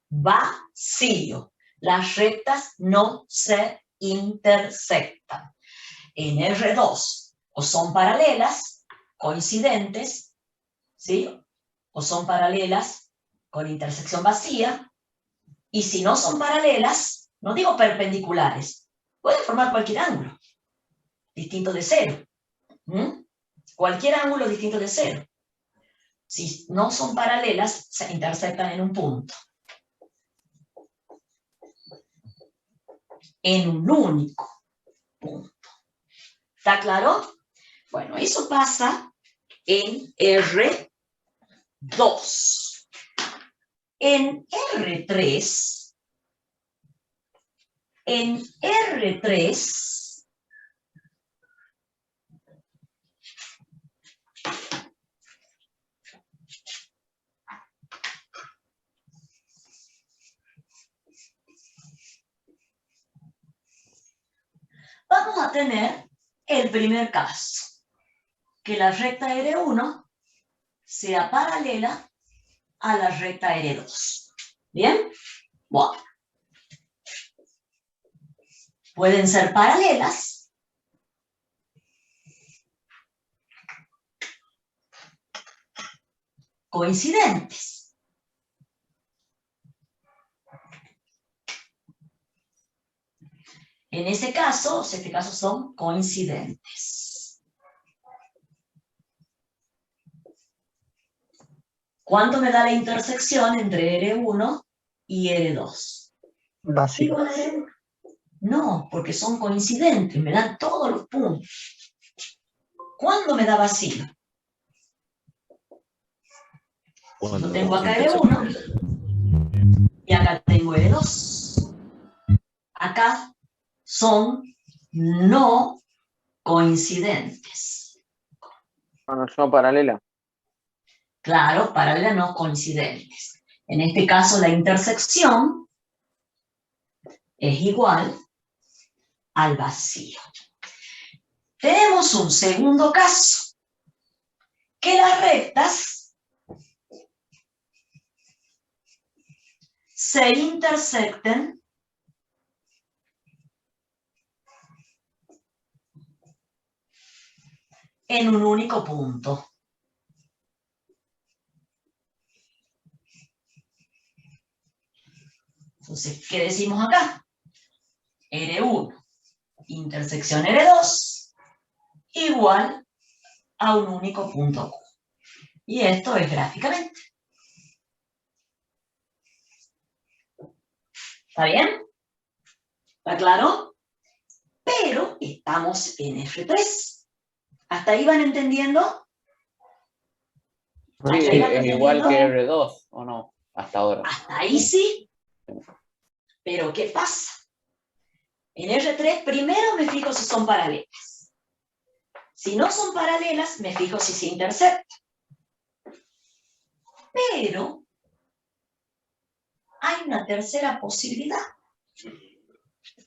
Vacío. Las rectas no se intersectan. En R2 o son paralelas, coincidentes, ¿sí? O son paralelas con intersección vacía, y si no son paralelas, no digo perpendiculares, pueden formar cualquier ángulo distinto de 0. Cualquier ángulo distinto de 0. Si no son paralelas, se intersectan en un punto. En un único punto. ¿Está claro? Bueno, eso pasa en R2. En R3, vamos a tener el primer caso, que la recta R1 sea paralela a la recta R2. ¿Bien? Bueno. Pueden ser paralelas coincidentes. En este caso son coincidentes. ¿Cuánto me da la intersección entre R1 y R2? Vacío. Igual a R1. No, porque son coincidentes, me dan todos los puntos. ¿Cuándo me da vacío? Yo tengo acá R1 y acá tengo R2. Acá son no coincidentes. No son paralelas. Claro, paralelas no coincidentes. En este caso la intersección es igual al vacío. Tenemos un segundo caso, que las rectas se intersecten en un único punto. Entonces, ¿qué decimos acá? R1 intersección R2 igual a un único punto Q. Y esto es gráficamente. ¿Está bien? ¿Está claro? Pero estamos en R3. ¿Hasta ahí van entendiendo? Sí, es igual que R2, ¿o no? Hasta ahora. Hasta ahí sí. Pero ¿qué pasa? En R3 primero me fijo si son paralelas. Si no son paralelas, me fijo si se intersectan. Pero hay una tercera posibilidad.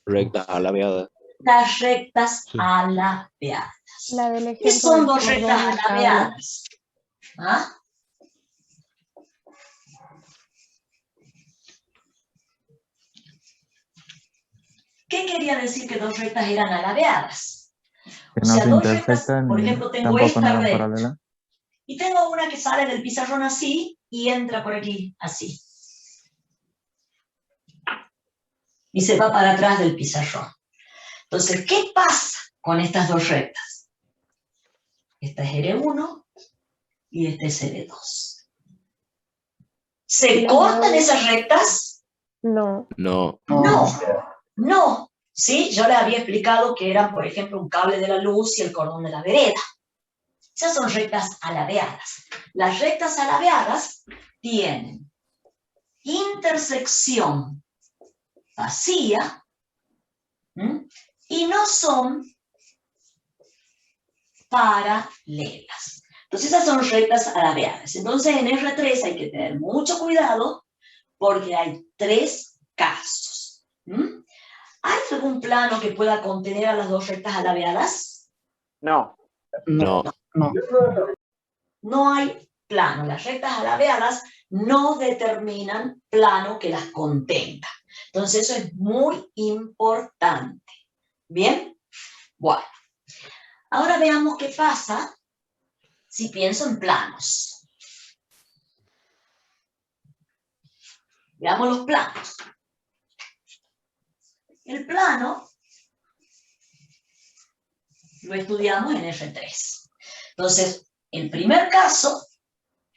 Rectas alabeadas. Las rectas alabeadas. La del ¿Qué ejemplo son del dos cordón rectas del cable. alabeadas? ¿Ah? ¿Qué quería decir que dos rectas eran alabeadas? Que O no sea, se dos rectas, intersectan por y ejemplo, tengo tampoco esta no eran recta. paralelas. Y tengo una que sale del pizarrón así y entra por aquí, así. Y se va para atrás del pizarrón. Entonces, ¿qué pasa con estas dos rectas? Esta es R1 y esta es R2. ¿Se cortan esas rectas? No. No. No. ¿Sí? Yo les había explicado que eran, por ejemplo, un cable de la luz y el cordón de la vereda. Esas son rectas alabeadas. Las rectas alabeadas tienen intersección vacía, ¿m? Y no son paralelas. Entonces esas son rectas alabeadas. Entonces en R3 hay que tener mucho cuidado porque hay tres casos. ¿M? ¿Hay algún plano que pueda contener a las dos rectas alabeadas? No. No. No hay plano. Las rectas alabeadas no determinan plano que las contenga. Entonces eso es muy importante. ¿Bien? Bueno. Ahora veamos qué pasa si pienso en planos. Veamos los planos. El plano lo estudiamos en R3. Entonces, el primer caso,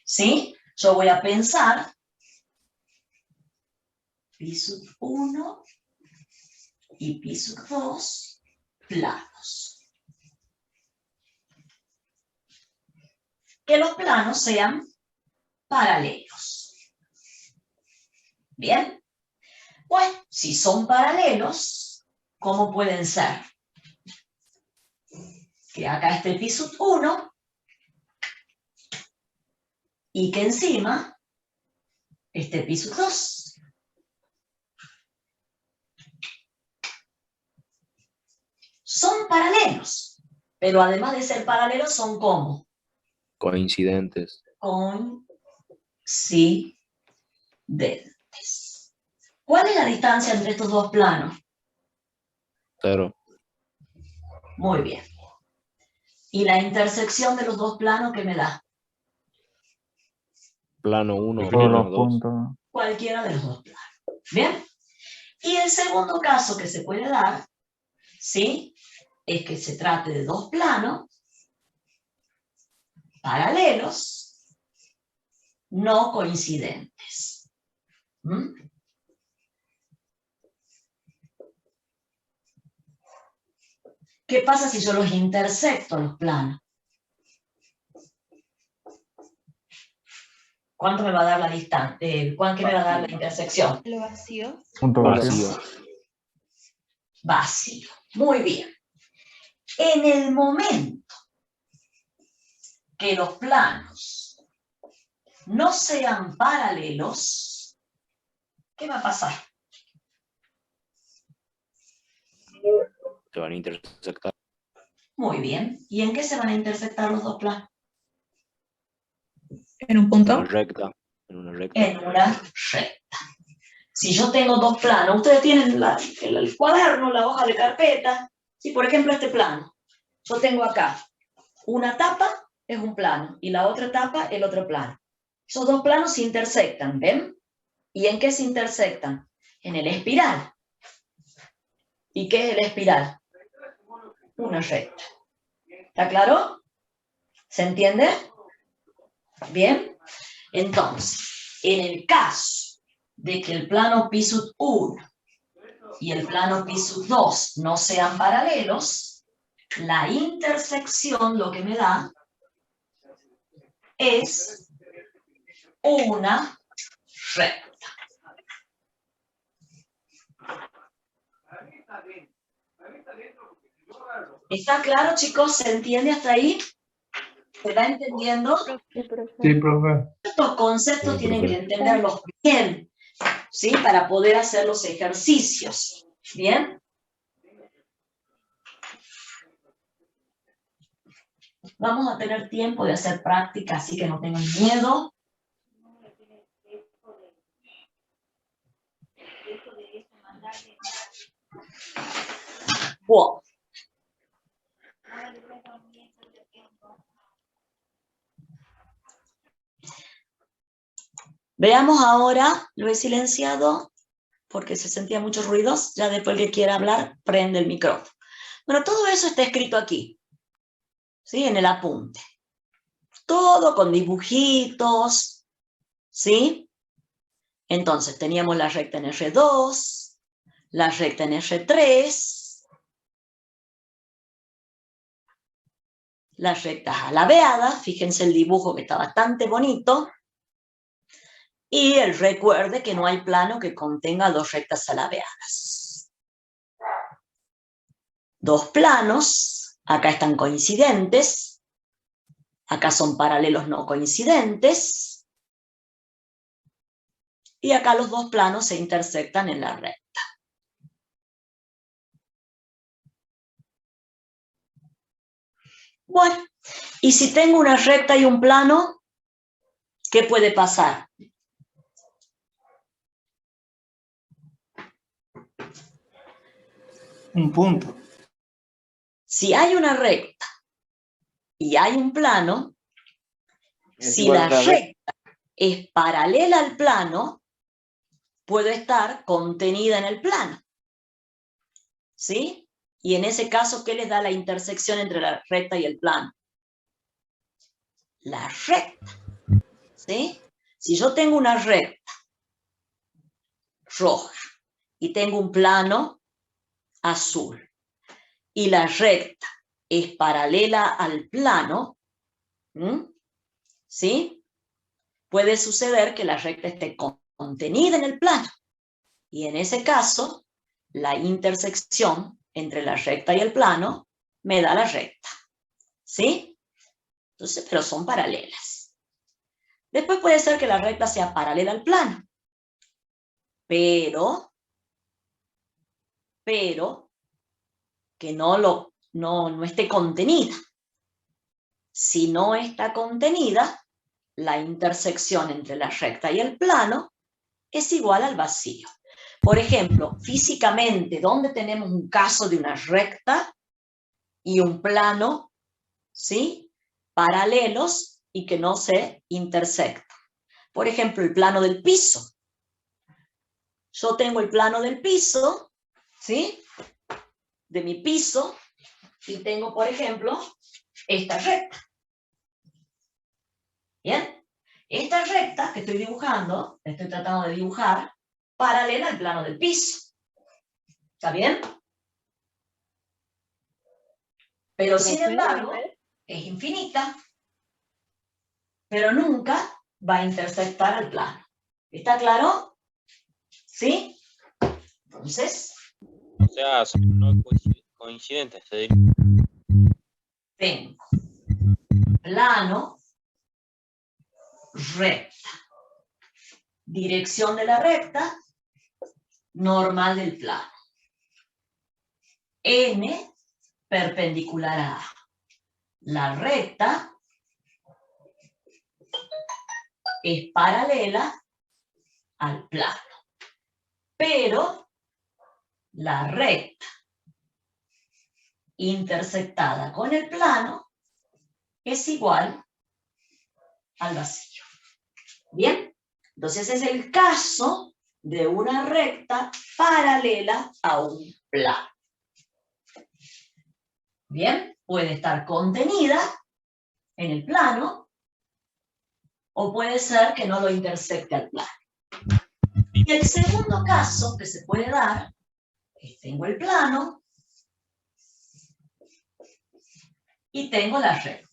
¿sí? Yo voy a pensar pi sub 1 y pi sub 2 planos. Que los planos sean paralelos. ¿Bien? Pues, si son paralelos, ¿cómo pueden ser? Que acá esté pi sub 1 y que encima esté pi sub 2. Son paralelos, pero además de ser paralelos son ¿cómo? Coincidentes. Coincidentes. ¿Cuál es la distancia entre estos dos planos? 0. Muy bien. ¿Y la intersección de los dos planos qué me da? Plano 1, Todos plano los 2. puntos. Cualquiera de los dos planos. ¿Bien? Y el segundo caso que se puede dar, ¿sí? Es que se trate de dos planos paralelos, no coincidentes. ¿Mm? ¿Qué pasa si yo los intersecto los planos? ¿Cuánto me va a dar la distancia? ¿Cuánto me va a dar la intersección? Lo vacío. Punto vacío. Vacío. Muy bien. En el momento que los planos no sean paralelos, ¿qué va a pasar? Se van a intersectar. Muy bien. ¿Y en qué se van a intersectar los dos planos? En un punto. En una recta. En una recta. En una recta. Si yo tengo dos planos, ustedes tienen el cuaderno, la hoja de carpeta. Si por ejemplo este plano, yo tengo acá una tapa, es un plano, y la otra tapa, el otro plano. Esos dos planos se intersectan, ¿ven? ¿Y en qué se intersectan? en el espiral. ¿Y qué es el espiral? Una recta. ¿Está claro? ¿Se entiende? Bien. Entonces, en el caso de que el plano P-sub 1 y el plano P-sub 2 no sean paralelos, la intersección lo que me da es una recta. ¿Está claro, chicos? ¿Se entiende hasta ahí? ¿Se va entendiendo? Sí, profe. Estos conceptos Sí, tienen profe. que entenderlos bien, ¿sí? Para poder hacer los ejercicios. ¿Bien? Vamos a tener tiempo de hacer práctica, así que no tengan miedo. Wow. Veamos ahora, lo he silenciado porque se sentían muchos ruidos, ya después el que quiera hablar, prende el micrófono. Bueno, todo eso está escrito aquí, ¿sí? En el apunte. Todo con dibujitos, ¿sí? Entonces, teníamos la recta en R2, la recta en R3, las rectas alabeadas, fíjense el dibujo que está bastante bonito, y el recuerde que no hay plano que contenga dos rectas alabeadas. Dos planos, acá están coincidentes, acá son paralelos no coincidentes, y acá los dos planos se intersectan en la recta. Bueno, y si tengo una recta y un plano, ¿qué puede pasar? Un punto. Si hay una recta y hay un plano, Es si igual la a la recta. recta es paralela al plano, puede estar contenida en el plano. ¿Sí? Y en ese caso, ¿qué les da la intersección entre la recta y el plano? La recta. ¿Sí? Si yo tengo una recta roja y tengo un plano azul, y la recta es paralela al plano, ¿sí? Puede suceder que la recta esté contenida en el plano. Y en ese caso, la intersección entre la recta y el plano me da la recta. ¿Sí? Entonces, pero son paralelas. Después puede ser que la recta sea paralela al plano. Pero que no esté contenida. Si no está contenida, la intersección entre la recta y el plano es igual al vacío. Por ejemplo, físicamente, ¿dónde tenemos un caso de una recta y un plano, ¿sí? Paralelos y que no se intersectan? Por ejemplo, el plano del piso. Yo tengo el plano del piso, ¿sí? De mi piso, y tengo, por ejemplo, esta recta. ¿Bien? Esta recta que estoy dibujando, estoy tratando de dibujar, paralela al plano del piso. ¿Está bien? Pero sin embargo, es infinita, pero nunca va a intersectar al plano. ¿Está claro? ¿Sí? Entonces, O sea, son no coincidentes. tengo plano, recta. Dirección de la recta, normal del plano. N perpendicular a A. La recta es paralela al plano. Pero la recta intersectada con el plano es igual al vacío. ¿Bien? Entonces es el caso de una recta paralela a un plano. Bien, puede estar contenida en el plano o puede ser que no lo intersecte al plano. Y el segundo caso que se puede dar es tengo el plano y tengo la recta.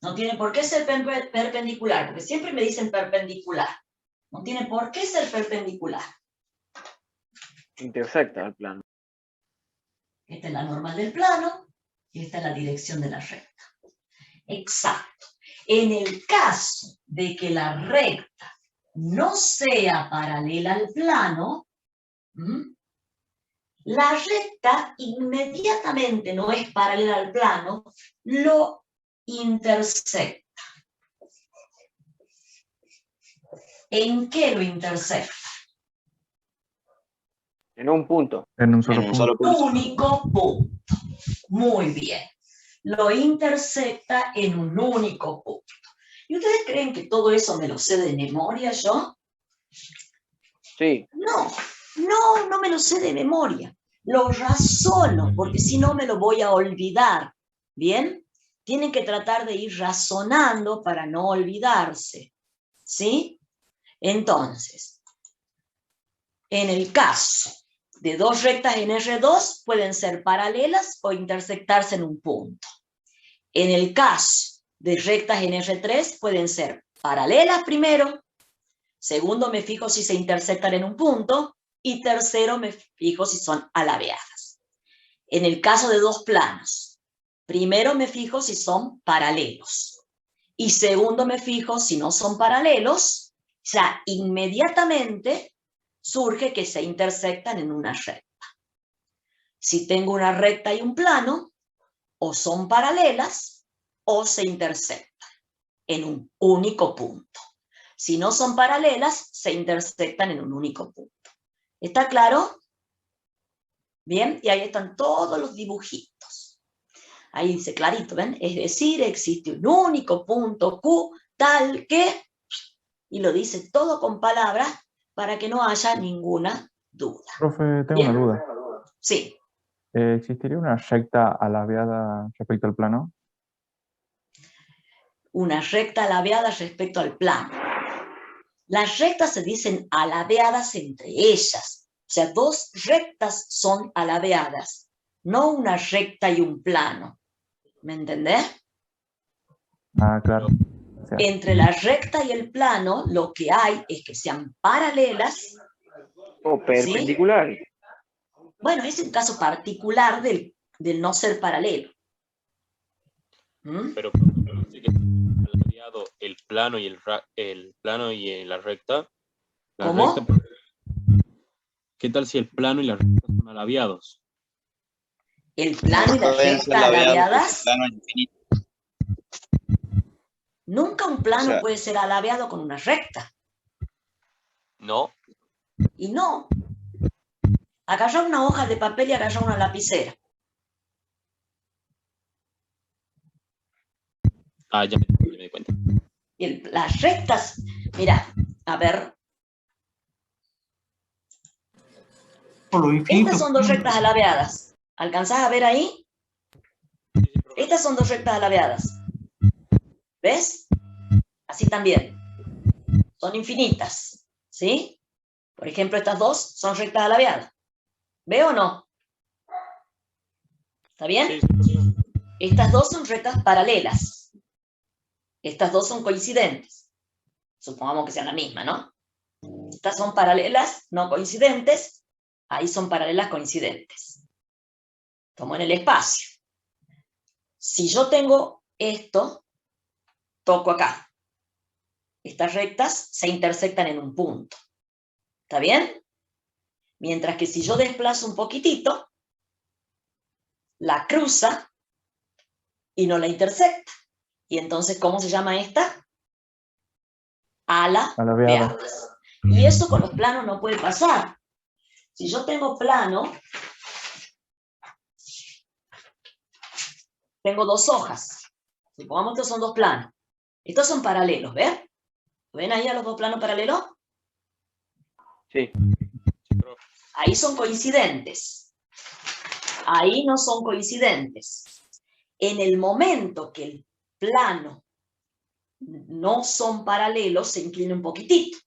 No tiene por qué ser perpendicular, porque siempre me dicen perpendicular. No tiene por qué ser perpendicular. Intersecta el plano. Esta es la normal del plano y esta es la dirección de la recta. Exacto. En el caso de que la recta no sea paralela al plano, la recta inmediatamente no es paralela al plano, lo intersecta. ¿En qué lo intersecta? En un punto. En un solo punto. Único punto. Muy bien. Lo intersecta en un único punto. ¿Y ustedes creen que todo eso me lo sé de memoria yo? Sí. No me lo sé de memoria. Lo razono, porque si no me lo voy a olvidar. ¿Bien? Tienen que tratar de ir razonando para no olvidarse. ¿Sí? Entonces, en el caso de dos rectas en R2 pueden ser paralelas o intersectarse en un punto. En el caso de rectas en R3 pueden ser paralelas primero, segundo me fijo si se intersectan en un punto y tercero me fijo si son alabeadas. En el caso de dos planos, primero me fijo si son paralelos y segundo me fijo si no son paralelos, ya inmediatamente surge que se intersectan en una recta. Si tengo una recta y un plano, o son paralelas o se intersectan en un único punto. Si no son paralelas, se intersectan en un único punto. ¿Está claro? Bien, y ahí están todos los dibujitos. Ahí dice clarito, ¿ven? Es decir, existe un único punto Q tal que, y lo dice todo con palabras para que no haya ninguna duda. Profe, tengo ¿Bien? una duda. Sí. ¿Existiría una recta alabeada respecto al plano? Una recta alabeada respecto al plano. Las rectas se dicen alabeadas entre ellas. O sea, dos rectas son alabeadas, no una recta y un plano. ¿Me entendés? Ah, claro. O sea, Entre la recta y el plano lo que hay es que sean paralelas. O perpendiculares. ¿Sí? Bueno, es el caso particular del no ser paralelo. Pero dice que alabeado el plano y el plano y la recta. ¿Cómo? ¿Qué tal si el plano y la recta son alabeados? El plano y la recta alabeadas. Nunca un plano puede ser alabeado con una recta. No. Y no. Agarra una hoja de papel y agarra una lapicera. Ah, ya me di cuenta. Y las rectas, mira, a ver. Estas son dos rectas alabeadas. ¿Alcanzás a ver ahí? Estas son dos rectas alabeadas. ¿Ves? Así también. Son infinitas. ¿Sí? Por ejemplo, estas dos son rectas alabeadas. ¿Veo o no? ¿Está bien? Sí. Estas dos son rectas paralelas. Estas dos son coincidentes. Supongamos que sean la misma, ¿no? Estas son paralelas, no coincidentes. Ahí son paralelas coincidentes. Como en el espacio. Si yo tengo esto, toco acá. Estas rectas se intersectan en un punto. ¿Está bien? Mientras que si yo desplazo un poquitito, la cruza y no la intersecta. Y entonces, ¿cómo se llama esta? Alabeadas. Y eso con los planos no puede pasar. Si yo tengo plano, tengo dos hojas. Supongamos que son dos planos. Estos son paralelos, ¿ves? ¿Ven ahí a los dos planos paralelos? Sí. Ahí son coincidentes. Ahí no son coincidentes. En el momento que el plano no son paralelos, se inclina un poquitito.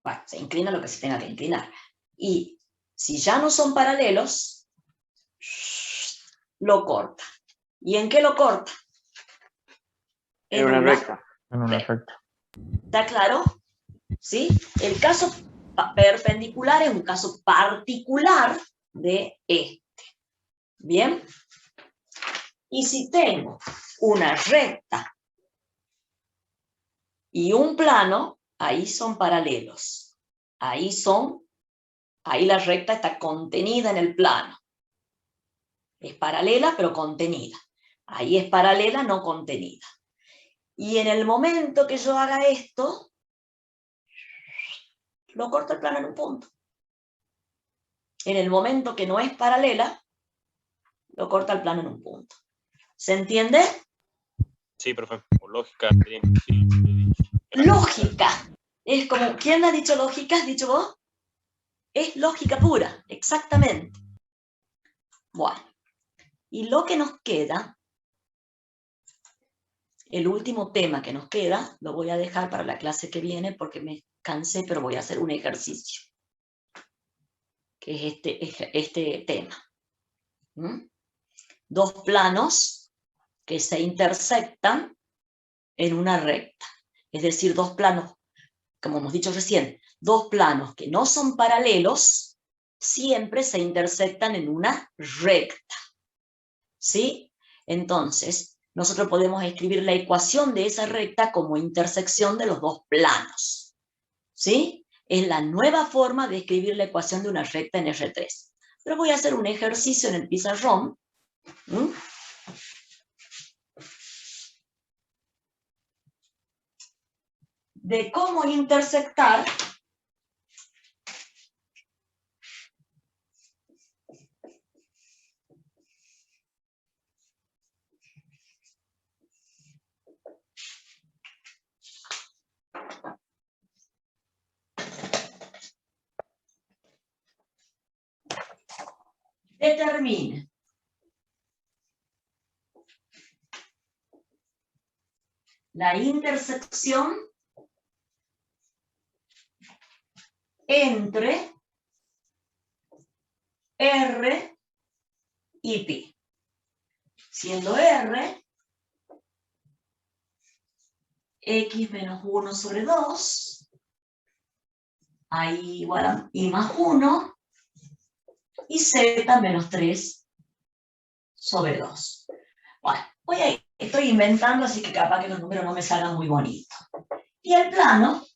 Bueno, se inclina lo que se tenga que inclinar. Y si ya no son paralelos, lo corta. ¿Y en qué lo corta? En una recta. En una recta. ¿Está claro? ¿Sí? El caso perpendicular es un caso particular de este. ¿Bien? Y si tengo una recta y un plano, ahí son paralelos. Ahí la recta está contenida en el plano. Es paralela, pero contenida. Ahí es paralela, no contenida. Y en el momento que yo haga esto, lo corto el plano en un punto. En el momento que no es paralela, lo corta el plano en un punto. ¿Se entiende? Sí, profe. Por lógica. Lógica. Es como, ¿quién ha dicho lógica? ¿Has dicho vos? Es lógica pura, exactamente. Bueno, y lo que nos queda, el último tema que nos queda, lo voy a dejar para la clase que viene porque me cansé, pero voy a hacer un ejercicio, que es este tema. Dos planos que se intersectan en una recta. Es decir, dos planos, como hemos dicho recién, dos planos que no son paralelos, siempre se intersectan en una recta. ¿Sí? Entonces, nosotros podemos escribir la ecuación de esa recta como intersección de los dos planos. ¿Sí? Es la nueva forma de escribir la ecuación de una recta en R3. Pero voy a hacer un ejercicio en el pizarrón. De cómo intersectar determine la intersección entre R y pi. Siendo R x menos 1 sobre 2, ahí igual a i más 1, y z menos 3 sobre 2. Bueno, estoy inventando, así que capaz que los números no me salgan muy bonitos. Y el plano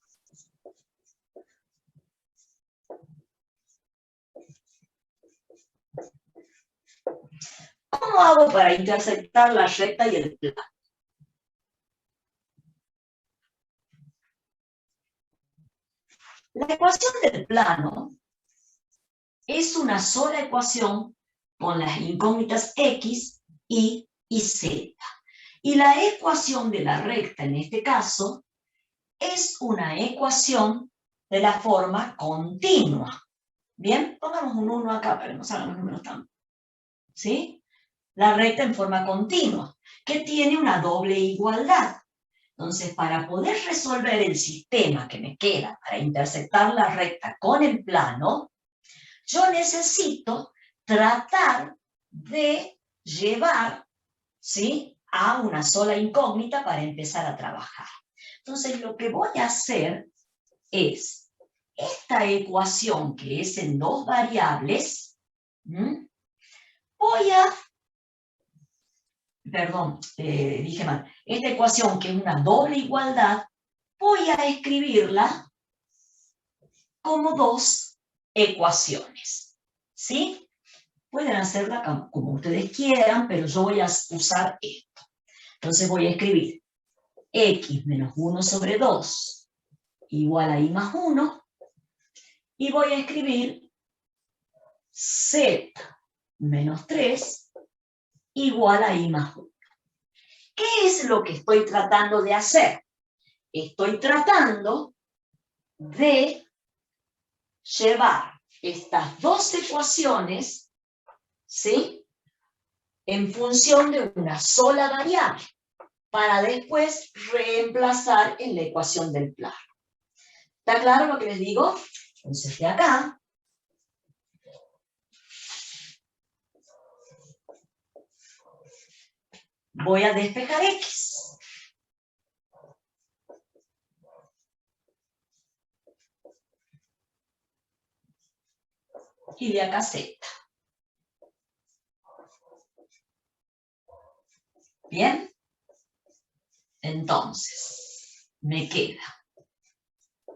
¿cómo hago para intersectar la recta y el plano? La ecuación del plano es una sola ecuación con las incógnitas x, y z. Y la ecuación de la recta, en este caso, es una ecuación de la forma continua. Bien, pongamos un 1 acá para que no salgan los números tan. ¿Sí? La recta en forma continua, que tiene una doble igualdad. Entonces, para poder resolver el sistema que me queda para intersectar la recta con el plano, yo necesito tratar de llevar, ¿sí?, a una sola incógnita para empezar a trabajar. Entonces, lo que voy a hacer es esta ecuación que es en dos variables, dije mal, esta ecuación que es una doble igualdad, voy a escribirla como dos ecuaciones, ¿sí? Pueden hacerla como ustedes quieran, pero yo voy a usar esto. Entonces voy a escribir x menos 1 sobre 2 igual a i más 1, y voy a escribir z menos 3 igual a i más 1. ¿Qué es lo que estoy tratando de hacer? estoy tratando de llevar estas dos ecuaciones, ¿sí?, en función de una sola variable, para después reemplazar en la ecuación del plano. ¿Está claro lo que les digo? Entonces de acá, voy a despejar X. Y de acá Z. ¿Bien? Entonces, me queda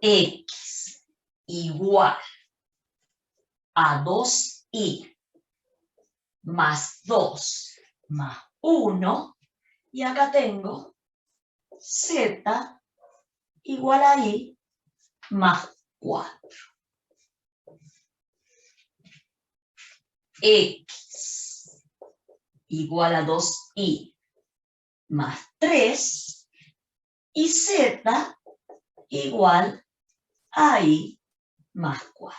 X igual a 2i más 2 más 1, y acá tengo Z igual a i más 4. X igual a 2i más 3 y Z igual a i más 4.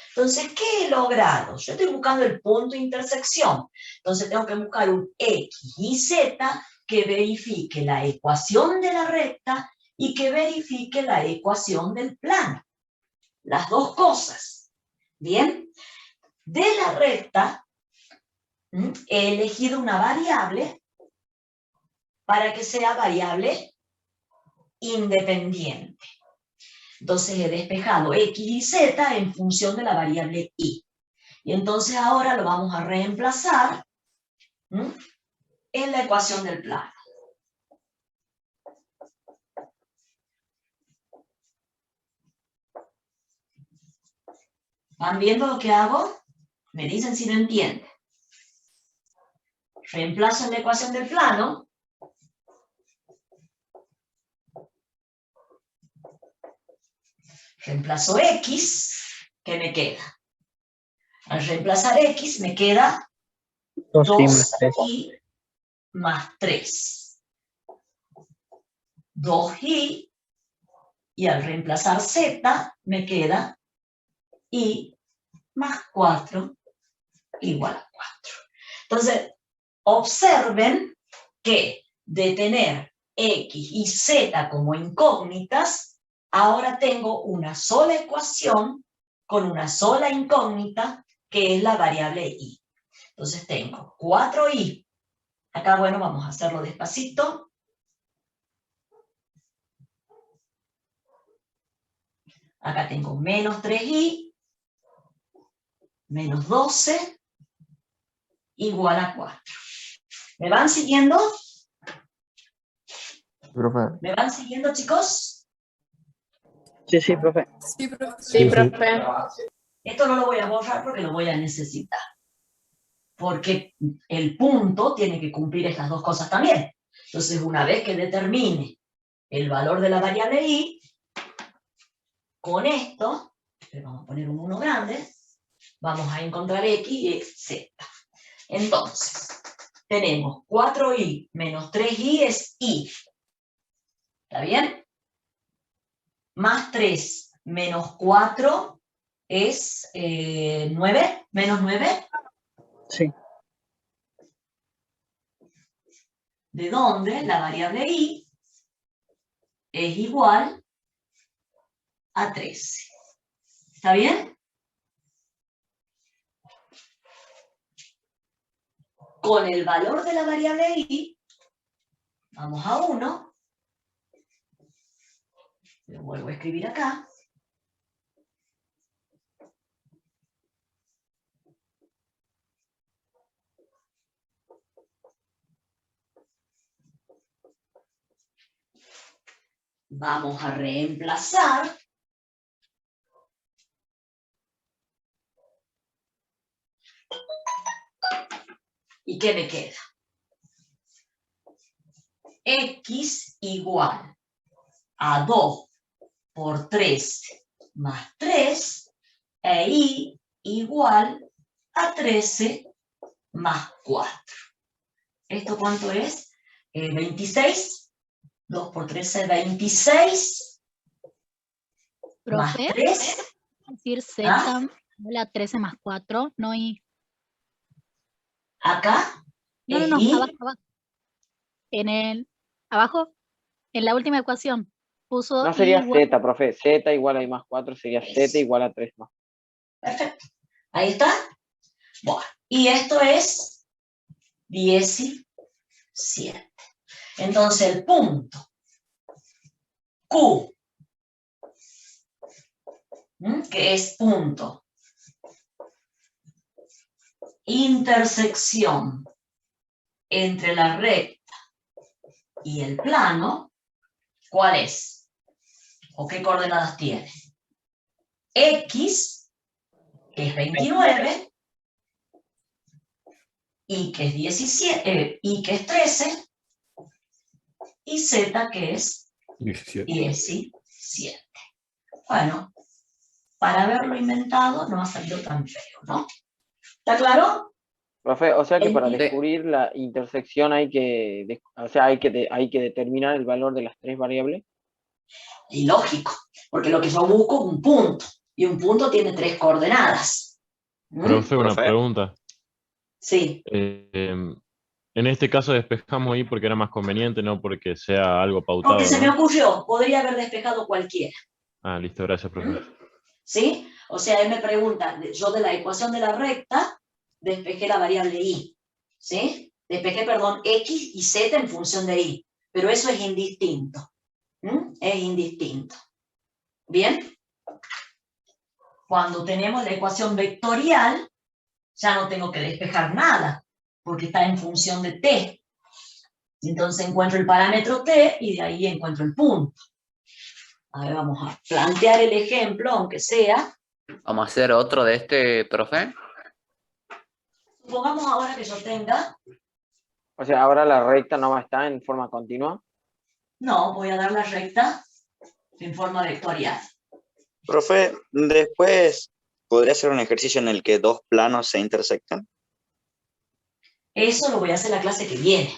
Entonces, ¿qué he logrado? Yo estoy buscando el punto de intersección. Entonces tengo que buscar un X y Z que verifique la ecuación de la recta y que verifique la ecuación del plano. Las dos cosas. ¿Bien? De la recta he elegido una variable para que sea variable independiente. Entonces he despejado X y Z en función de la variable Y. Y entonces ahora lo vamos a reemplazar en la ecuación del plano. ¿Van viendo lo que hago? Me dicen si no entienden. Reemplazo en la ecuación del plano. Reemplazo X, ¿qué me queda? Al reemplazar X me queda 2i más 3. 2i, y al reemplazar Z me queda i más 4 igual a 4. Entonces, observen que de tener X y Z como incógnitas, ahora tengo una sola ecuación con una sola incógnita, que es la variable y. Entonces tengo 4i. Acá, bueno, vamos a hacerlo despacito. Acá tengo menos 3i, menos 12, igual a 4. ¿Me van siguiendo? Profe. ¿Me van siguiendo, chicos? Sí, sí, profe. Sí, profe. Esto no lo voy a borrar porque lo voy a necesitar. Porque el punto tiene que cumplir estas dos cosas también. Entonces, una vez que determine el valor de la variable y, con esto, le vamos a poner un 1 grande, vamos a encontrar x y z. Entonces, tenemos 4i menos 3i es i. ¿Está bien? Más 3 menos 4 es 9, menos 9. Sí. De donde la variable i es igual a 13. ¿Está bien? Con el valor de la variable i, vamos a 1. Lo vuelvo a escribir acá. Vamos a reemplazar. ¿Y qué me queda? X igual a 2 por 3 más 3 e y igual a 13 más 4. ¿Esto cuánto es? 26. 2 por 13, 26. Más Profe, 3. es decir, Z, ¿Ah? la 13 más 4, no Y. Acá No, es no, no, Y. abajo. Abajo, en la última ecuación, puso No sería igual. Z, profe. Z igual a I más 4 sería Z igual a 3 más. Perfecto. Ahí está. Bueno, y esto es 17. Entonces el punto Q, que es punto intersección entre la recta y el plano, ¿cuál es? ¿O qué coordenadas tiene? X, que es 29, Y, que es 17, Y, que es 13, y Z, que es 17. Bueno, para haberlo inventado no ha salido tan feo, ¿no? ¿Está claro? Profe, o sea que para Sí. descubrir la intersección hay que, hay que determinar el valor de las 3 variables. Y lógico, porque lo que yo busco es un punto, y un punto tiene 3 coordenadas. Profe, una pregunta. Sí. En este caso despejamos ahí porque era más conveniente, no porque sea algo pautado, Porque se me ¿no? ocurrió, podría haber despejado cualquiera. Ah, listo, gracias, profe. ¿Sí? O sea, él me pregunta, yo de la ecuación de la recta, despejé la variable Y. ¿Sí? Despejé, perdón, X y Z en función de Y. Pero eso es indistinto. Es indistinto. ¿Bien? Cuando tenemos la ecuación vectorial, ya no tengo que despejar nada, porque está en función de t. Entonces encuentro el parámetro t y de ahí encuentro el punto. A ver, vamos a plantear el ejemplo, aunque sea. Vamos a hacer otro de este, profe. Supongamos ahora que yo tenga... O sea, ahora la recta no va a estar en forma continua. No, voy a dar la recta en forma vectorial. Profe, después, ¿podría hacer un ejercicio en el que dos planos se intersectan? Eso lo voy a hacer la clase que viene.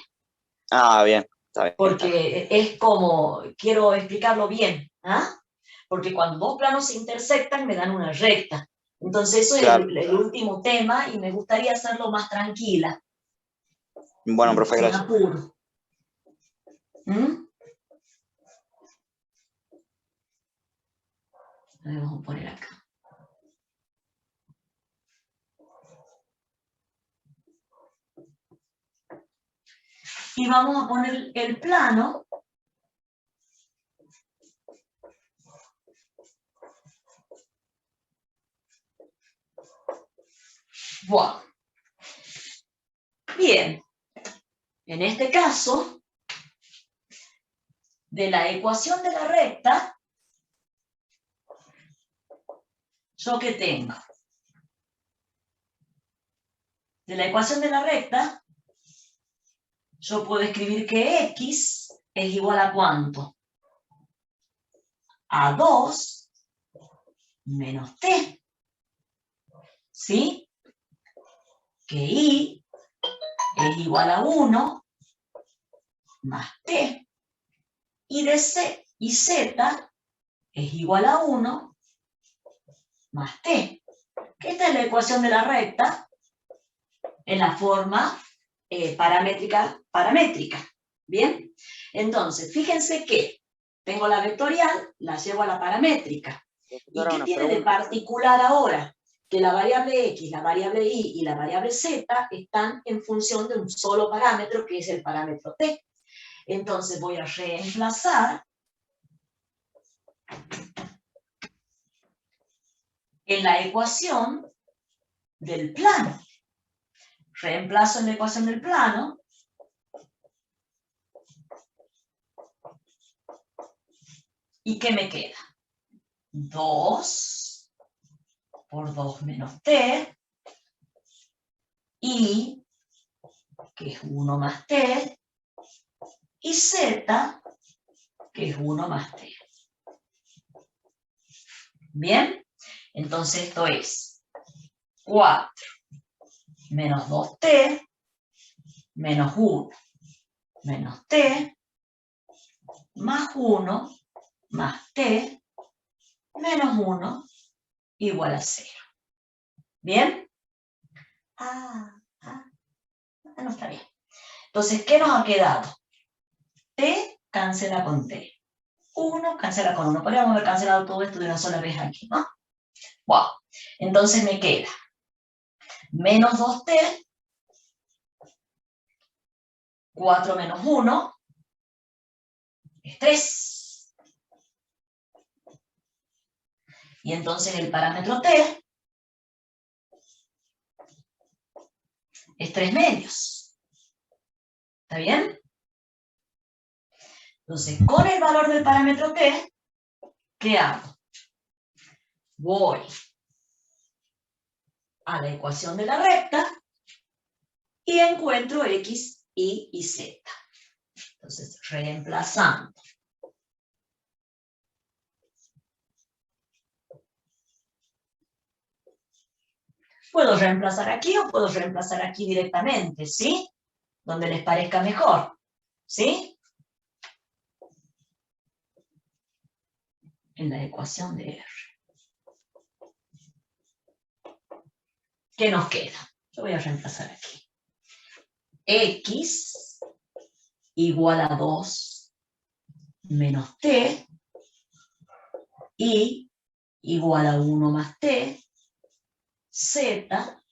Ah, bien, está bien. Porque es como, quiero explicarlo bien, ¿ah? Porque cuando dos planos se intersectan me dan una recta. Entonces eso Claro. es el último tema y me gustaría hacerlo más tranquila. Bueno, profe, Sin gracias. apuro. A ver, vamos a poner acá. Y vamos a poner el plano. Bueno. Bien. En este caso, de la ecuación de la recta, ¿yo qué tengo? De la ecuación de la recta, yo puedo escribir que X es igual a ¿cuánto? A 2 menos T. ¿Sí? Que Y es igual a 1 más T. Y de C y Z es igual a 1 más T. Que esta es la ecuación de la recta en la forma paramétrica. ¿Bien? Entonces, fíjense que tengo la vectorial, la llevo a la paramétrica. ¿Y qué tiene de particular ahora? Que la variable X, la variable Y y la variable Z están en función de un solo parámetro, que es el parámetro T. Entonces voy a reemplazar en la ecuación del plano. Reemplazo en la ecuación del plano. ¿Y qué me queda? 2 por 2 menos T. Y, que es 1 más T. Y Z, que es 1 más T. ¿Bien? Entonces esto es 4 menos 2T menos 1 menos T más 1 más t menos 1 igual a 0. ¿Bien? No está bien. Entonces, ¿qué nos ha quedado? T cancela con t. 1 cancela con 1. Podríamos haber cancelado todo esto de una sola vez aquí, ¿no? Wow. Entonces me queda menos 2t, 4 menos 1, es 3. Y entonces el parámetro t es 3 medios. ¿Está bien? Entonces, con el valor del parámetro t, ¿qué hago? Voy a la ecuación de la recta y encuentro x, y y z. Entonces, reemplazando. Puedo reemplazar aquí o puedo reemplazar aquí directamente, ¿sí? Donde les parezca mejor, ¿sí? En la ecuación de R. ¿Qué nos queda? Yo voy a reemplazar aquí. X igual a 2 menos t, y igual a 1 más t, z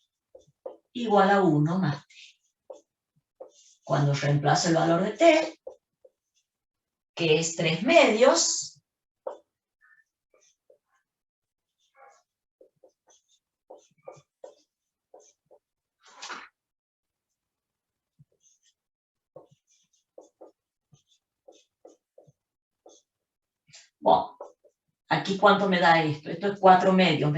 igual a 1 más t. Cuando reemplazo el valor de t, que es 3 medios, bueno, aquí ¿cuánto me da esto? Esto es 4 medios,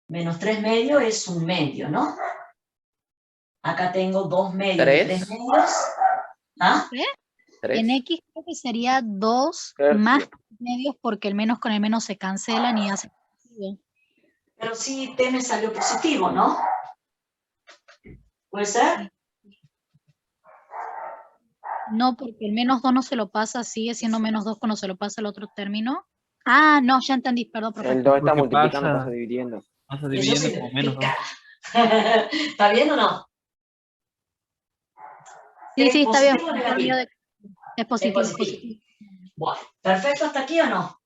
menos 3 medios es 1 medio, ¿no? Acá tengo 2 medios, 3 medios. ¿Ah? En X creo que sería 2 más medios porque el menos con el menos se cancelan y hace positivo. Pero sí, t me salió positivo, ¿no? ¿Puede ser? No, porque el menos 2 no se lo pasa, sigue siendo menos 2 cuando se lo pasa al otro término. Ah, no, ya entendí, perdón, profe. El 2 está Porque multiplicando, pasa- pasa dividiendo. Pasa Eso dividiendo como menos 2. significa. ¿Está bien o no? Sí, ¿Es sí, está bien. positivo o negativo? Es positivo, Es positivo. Bueno, perfecto hasta aquí o no.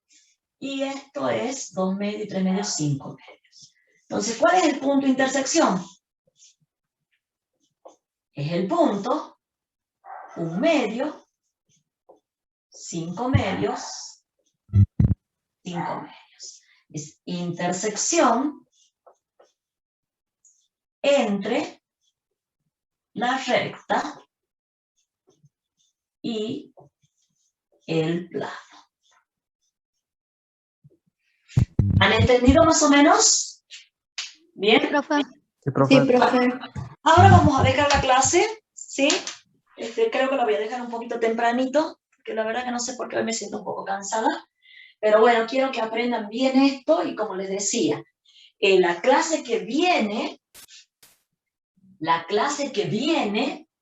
Y esto es 2 medios y 3 medios, 5 medios. Entonces, ¿cuál es el punto de intersección? Es el punto 1 medio, 5 medios, 5 medios. Es intersección entre la recta y el plano. ¿Han entendido más o menos? ¿Bien? Profe. Sí, profe. Ahora vamos a dejar la clase, ¿sí? Creo que la voy a dejar un poquito tempranito, porque la verdad que no sé por qué hoy me siento un poco cansada. Pero bueno, quiero que aprendan bien esto y como les decía, la clase que viene,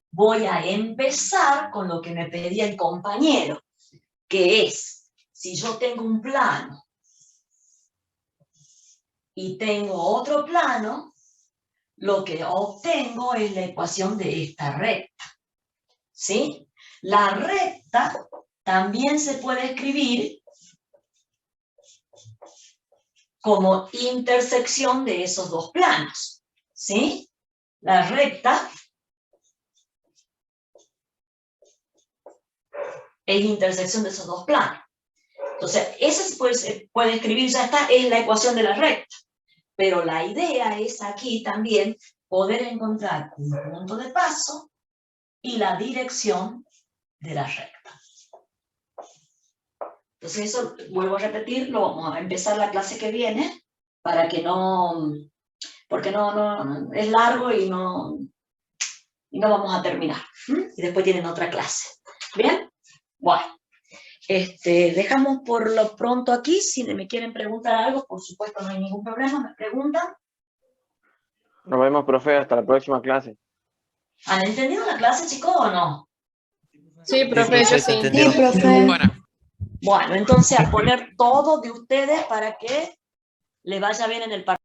voy a empezar con lo que me pedía el compañero, que es, si yo tengo un plano y tengo otro plano, lo que obtengo es la ecuación de esta recta, ¿sí? La recta también se puede escribir como intersección de esos dos planos, ¿sí? La recta es intersección de esos dos planos. Entonces, esa se puede escribir, ya está, es la ecuación de la recta. Pero la idea es aquí también poder encontrar un punto de paso y la dirección de la recta. Entonces eso, vuelvo a repetir, lo vamos a empezar la clase que viene, para que no, porque no es largo y no vamos a terminar. Y después tienen otra clase. ¿Bien? Bueno, dejamos por lo pronto aquí. Si me quieren preguntar algo, por supuesto no hay ningún problema, me preguntan. Nos vemos, profe, hasta la próxima clase. ¿Han entendido la clase, chicos, o no? Sí, profe, yo sí. ¿Entendieron? Bueno. Bueno, entonces a poner todo de ustedes para que les vaya bien en el partido.